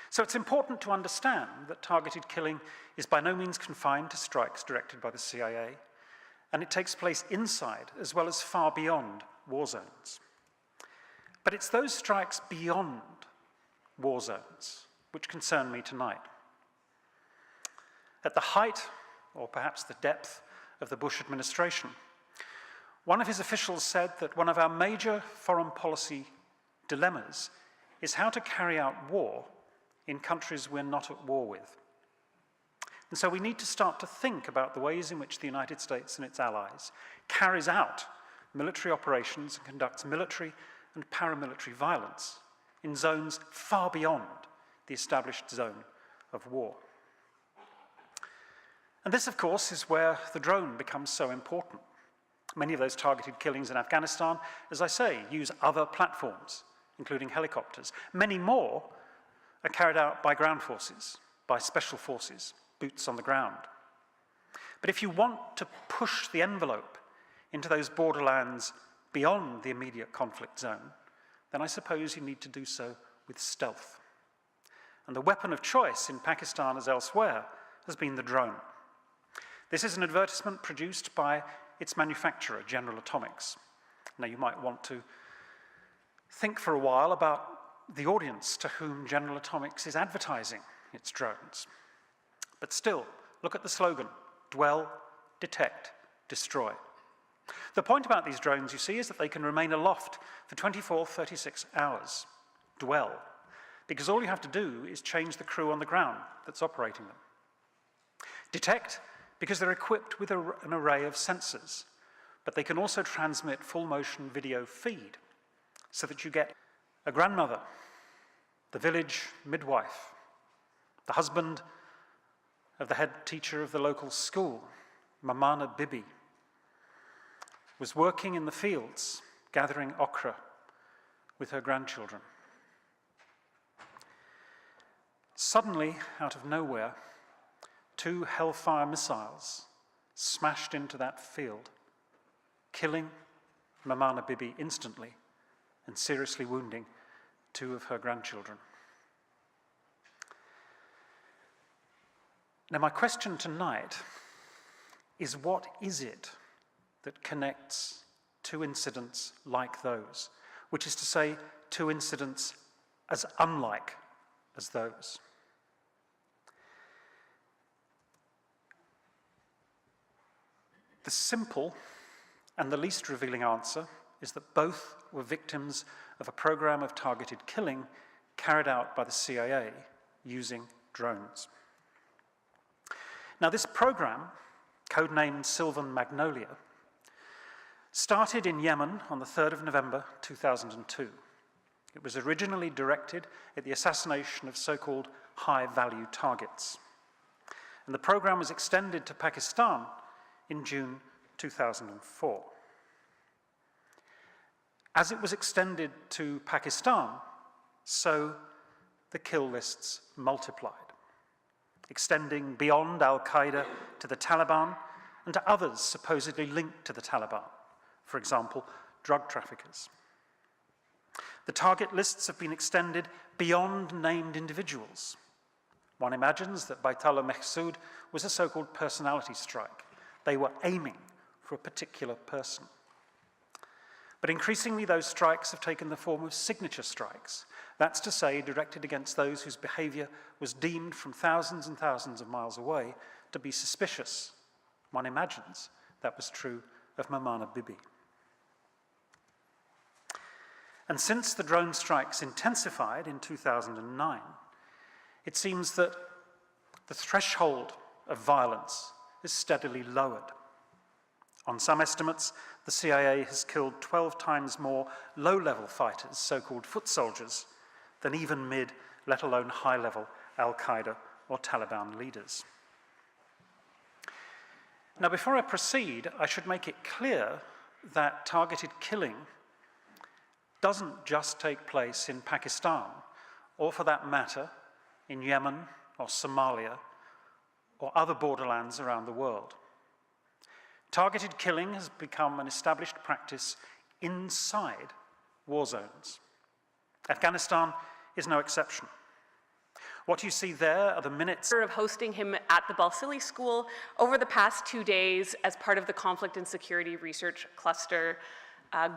Speaker 3: So it's important to understand that targeted killing is by no means confined to strikes directed by the CIA, and it takes place inside as well as far beyond war zones. But it's those strikes beyond war zones which concern me tonight. At the height, or perhaps the depth, of the Bush administration, one of his officials said that one of our major foreign policy dilemmas is how to carry out war in countries we're not at war with. And so we need to start to think about the ways in which the United States and its allies carries out military operations and conducts military and paramilitary violence in zones far beyond the established zone of war. And this, of course, is where the drone becomes so important. Many of those targeted killings in Afghanistan, as I say, use other platforms, including helicopters. Many more are carried out by ground forces, by special forces, boots on the ground. But if you want to push the envelope into those borderlands beyond the immediate conflict zone, then I suppose you need to do so with stealth. And the weapon of choice in Pakistan as elsewhere has been the drone. This is an advertisement produced by its manufacturer, General Atomics. Now, you might want to think for a while about the audience to whom General Atomics is advertising its drones. But still, look at the slogan, dwell, detect, destroy. The point about these drones, you see, is that they can remain aloft for 24, 36 hours. Dwell. Because all you have to do is change the crew on the ground that's operating them. Detect, because they're equipped with an array of sensors, but they can also transmit full-motion video feed so that you get a grandmother, the village midwife, the husband of the head teacher of the local school, Mamana Bibi, was working in the fields gathering okra with her grandchildren. Suddenly, out of nowhere, 2 Hellfire missiles smashed into that field, killing Mamana Bibi instantly and seriously wounding 2 of her grandchildren. Now, my question tonight is, what is it that connects 2 incidents like those, which is to say, 2 incidents as unlike as those? The simple and the least revealing answer is that both were victims of a program of targeted killing carried out by the CIA using drones. Now, this program, codenamed Sylvan Magnolia, started in Yemen on the 3rd of November 2002. It was originally directed at the assassination of so-called high-value targets. And the program was extended to Pakistan in June 2004. As it was extended to Pakistan, so the kill lists multiplied, extending beyond Al-Qaeda to the Taliban and to others supposedly linked to the Taliban, for example, drug traffickers. The target lists have been extended beyond named individuals. One imagines that Baitullah Mehsud was a so-called personality strike. They were aiming for a particular person. But increasingly, those strikes have taken the form of signature strikes. That's to say, directed against those whose behavior was deemed from thousands and thousands of miles away to be suspicious. One imagines that was true of Mamana Bibi. And since the drone strikes intensified in 2009, it seems that the threshold of violence is steadily lowered. On some estimates, the CIA has killed 12 times more low-level fighters, so-called foot soldiers, than even mid, let alone high-level Al-Qaeda or Taliban leaders. Now, before I proceed, I should make it clear that targeted killing doesn't just take place in Pakistan, or for that matter, in Yemen or Somalia or other borderlands around the world. Targeted killing has become an established practice inside war zones. Afghanistan is no exception. What you see there are the minutes
Speaker 2: Of hosting him at the Balsillie School over the past 2 days as part of the Conflict and Security Research Cluster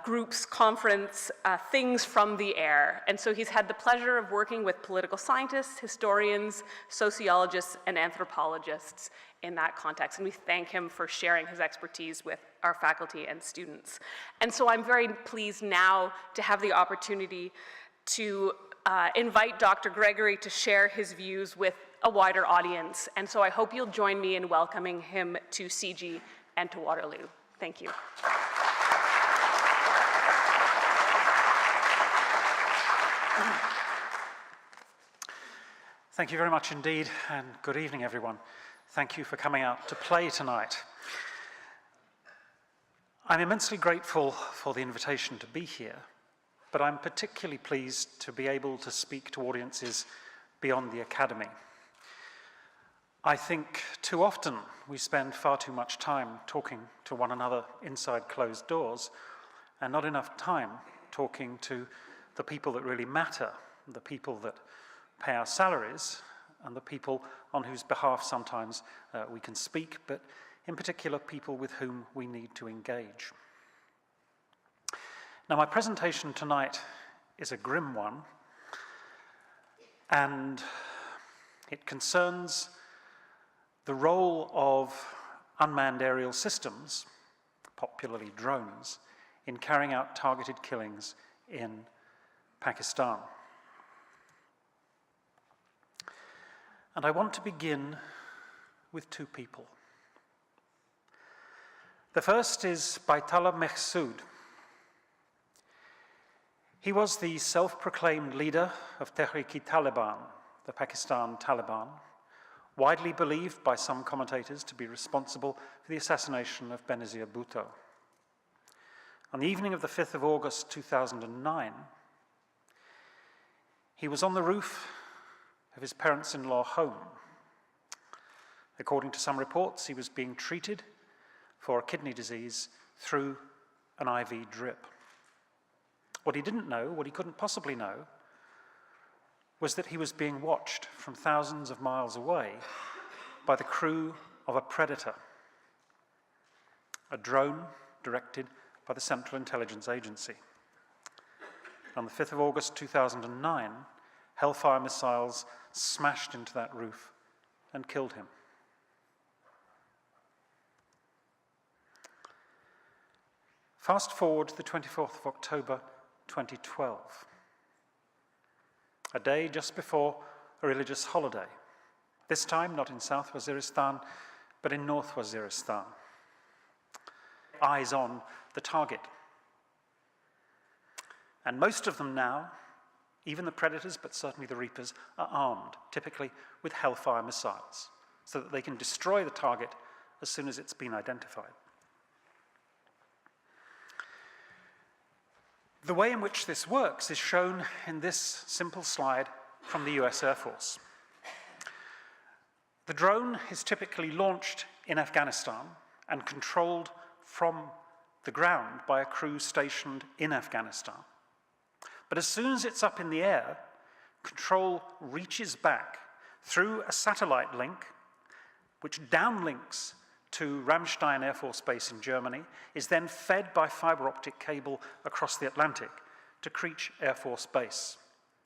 Speaker 2: group's conference, Things from the Air. And so he's had the pleasure of working with political scientists, historians, sociologists, and anthropologists in that context. And we thank him for sharing his expertise with our faculty and students. And so I'm very pleased now to have the opportunity to invite Dr. Gregory to share his views with a wider audience. And so I hope you'll join me in welcoming him to CG and to Waterloo. Thank you.
Speaker 3: Thank you very much indeed, and good evening, everyone. Thank you for coming out to play tonight. I'm immensely grateful for the invitation to be here, but I'm particularly pleased to be able to speak to audiences beyond the academy. I think too often we spend far too much time talking to one another inside closed doors, and not enough time talking to the people that really matter, the people that pay our salaries, and the people on whose behalf sometimes we can speak, but in particular people with whom we need to engage. Now, my presentation tonight is a grim one, and it concerns the role of unmanned aerial systems, popularly drones, in carrying out targeted killings in Pakistan. And I want to begin with 2 people. The first is Baitullah Mehsud. He was the self-proclaimed leader of Tehrik-i-Taliban, the Pakistan Taliban, widely believed by some commentators to be responsible for the assassination of Benazir Bhutto. On the evening of the 5th of August 2009, he was on the roof of his parents-in-law home. According to some reports, he was being treated for a kidney disease through an IV drip. What he didn't know, what he couldn't possibly know, was that he was being watched from thousands of miles away by the crew of a Predator, a drone directed by the Central Intelligence Agency. On the 5th of August 2009, Hellfire missiles smashed into that roof and killed him. Fast forward to the 24th of October 2012, a day just before a religious holiday, this time not in South Waziristan, but in North Waziristan. Eyes on the target. And most of them now, even the Predators, but certainly the Reapers, are armed, typically with Hellfire missiles, so that they can destroy the target as soon as it's been identified. The way in which this works is shown in this simple slide from the US Air Force. The drone is typically launched in Afghanistan and controlled from the ground by a crew stationed in Afghanistan. But as soon as it's up in the air, control reaches back through a satellite link, which downlinks to Ramstein Air Force Base in Germany, is then fed by fiber optic cable across the Atlantic to Creech Air Force Base.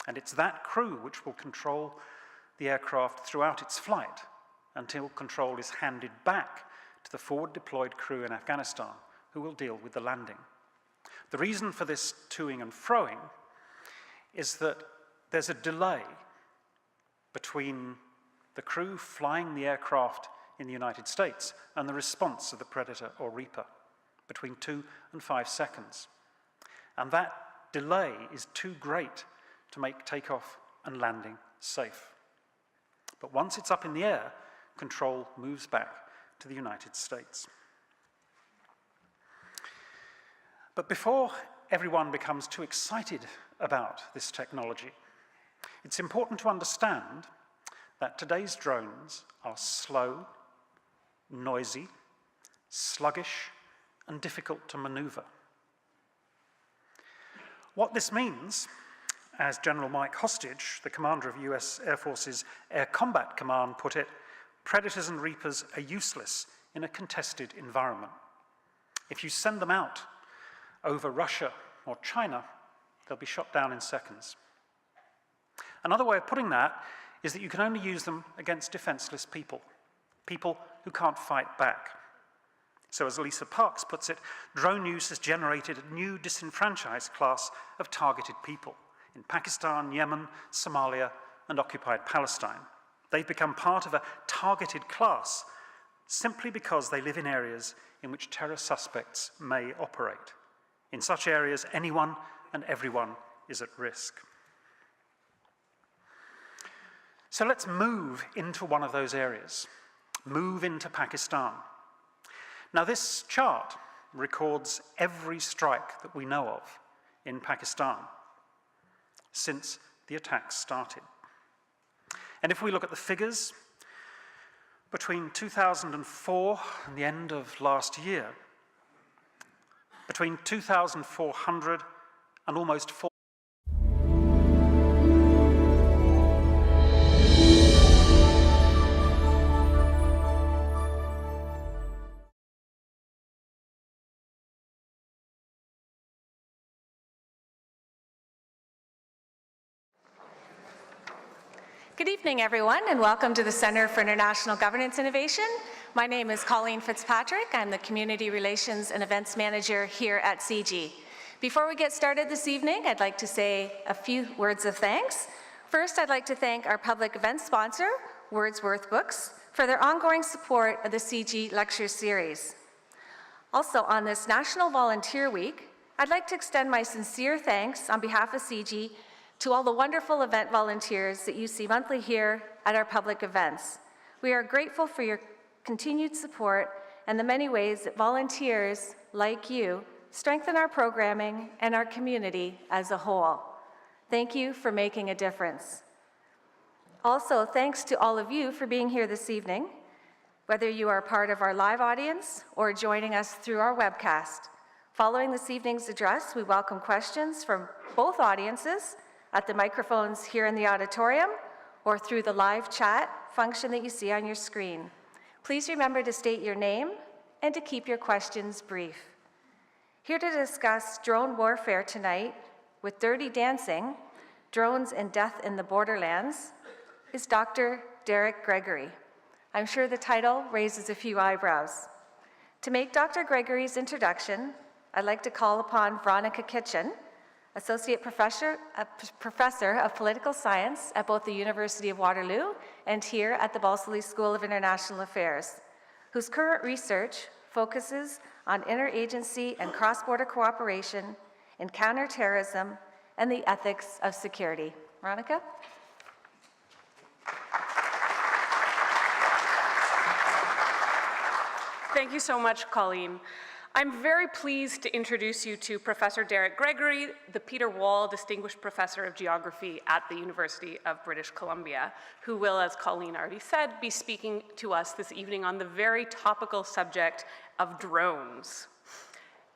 Speaker 3: And it's that crew which will control the aircraft throughout its flight until control is handed back to the forward deployed crew in Afghanistan, who will deal with the landing. The reason for this toing and froing is that there's a delay between the crew flying the aircraft in the United States and the response of the Predator or Reaper, between 2 and 5 seconds. And that delay is too great to make takeoff and landing safe. But once it's up in the air, control moves back to the United States. But before everyone becomes too excited about this technology, it's important to understand that today's drones are slow, noisy, sluggish, and difficult to maneuver. What this means, as General Mike Hostage, the commander of US Air Force's Air Combat Command, put it, Predators and Reapers are useless in a contested environment. If you send them out over Russia or China, they'll be shot down in seconds. Another way of putting that is that you can only use them against defenseless people, people who can't fight back. So as Lisa Parks puts it, drone use has generated a new disenfranchised class of targeted people in Pakistan, Yemen, Somalia, and occupied Palestine. They've become part of a targeted class simply because they live in areas in which terror suspects may operate. In such areas, anyone and everyone is at risk. So let's move into one of those areas, move into Pakistan. Now this chart records every strike that we know of in Pakistan since the attacks started. And if we look at the figures, between 2004 and the end of last year, between 2,400 and almost 4,000.
Speaker 1: Good evening, everyone, and welcome to the Center for International Governance Innovation. My name is Colleen Fitzpatrick. I'm the Community Relations and Events Manager here at CG. Before we get started this evening, I'd like to say a few words of thanks. First, I'd like to thank our public event sponsor, Wordsworth Books, for their ongoing support of the CG Lecture Series. Also, on this National Volunteer Week, I'd like to extend my sincere thanks on behalf of CG to all the wonderful event volunteers that you see monthly here at our public events. We are grateful for your continued support and the many ways that volunteers like you strengthen our programming and our community as a whole. Thank you for making a difference. Also, thanks to all of you for being here this evening. whether you are part of our live audience or joining us through our webcast. Following this evening's address, we welcome questions from both audiences at the microphones here in the auditorium or through the live chat function that you see on your screen. Please remember to state your name and to keep your questions brief. Here to discuss drone warfare tonight with Dirty Dancing, Drones and Death in the Borderlands, is Dr. Derek Gregory. I'm sure the title raises a few eyebrows. To make Dr. Gregory's introduction, I'd like to call upon Veronica Kitchen, Associate Professor of Political Science at both the University of Waterloo and here at the Balsillie School of International Affairs, whose current research focuses on interagency and cross-border cooperation in counterterrorism and the ethics of security. Veronica?
Speaker 2: Thank you so much, Colleen. I'm very pleased to introduce you to Professor Derek Gregory, the Peter Wall Distinguished Professor of Geography at the University of British Columbia, who will, as Colleen already said, be speaking to us this evening on the very topical subject of drones.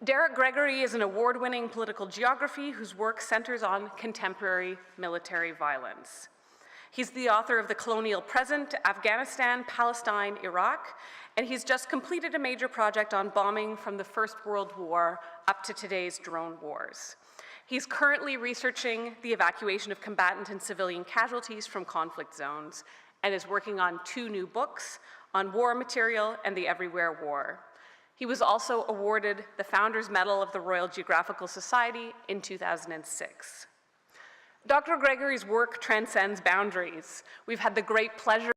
Speaker 2: Derek Gregory is an award-winning political geography whose work centers on contemporary military violence. He's the author of The Colonial Present, Afghanistan, Palestine, Iraq, and he's just completed a major project on bombing from the First World War up to today's drone wars. He's currently researching the evacuation of combatant and civilian casualties from conflict zones and is working on 2 new books on war material and the Everywhere War. He was also awarded the Founders Medal of the Royal Geographical Society in 2006. Dr. Gregory's work transcends boundaries. We've had the great pleasure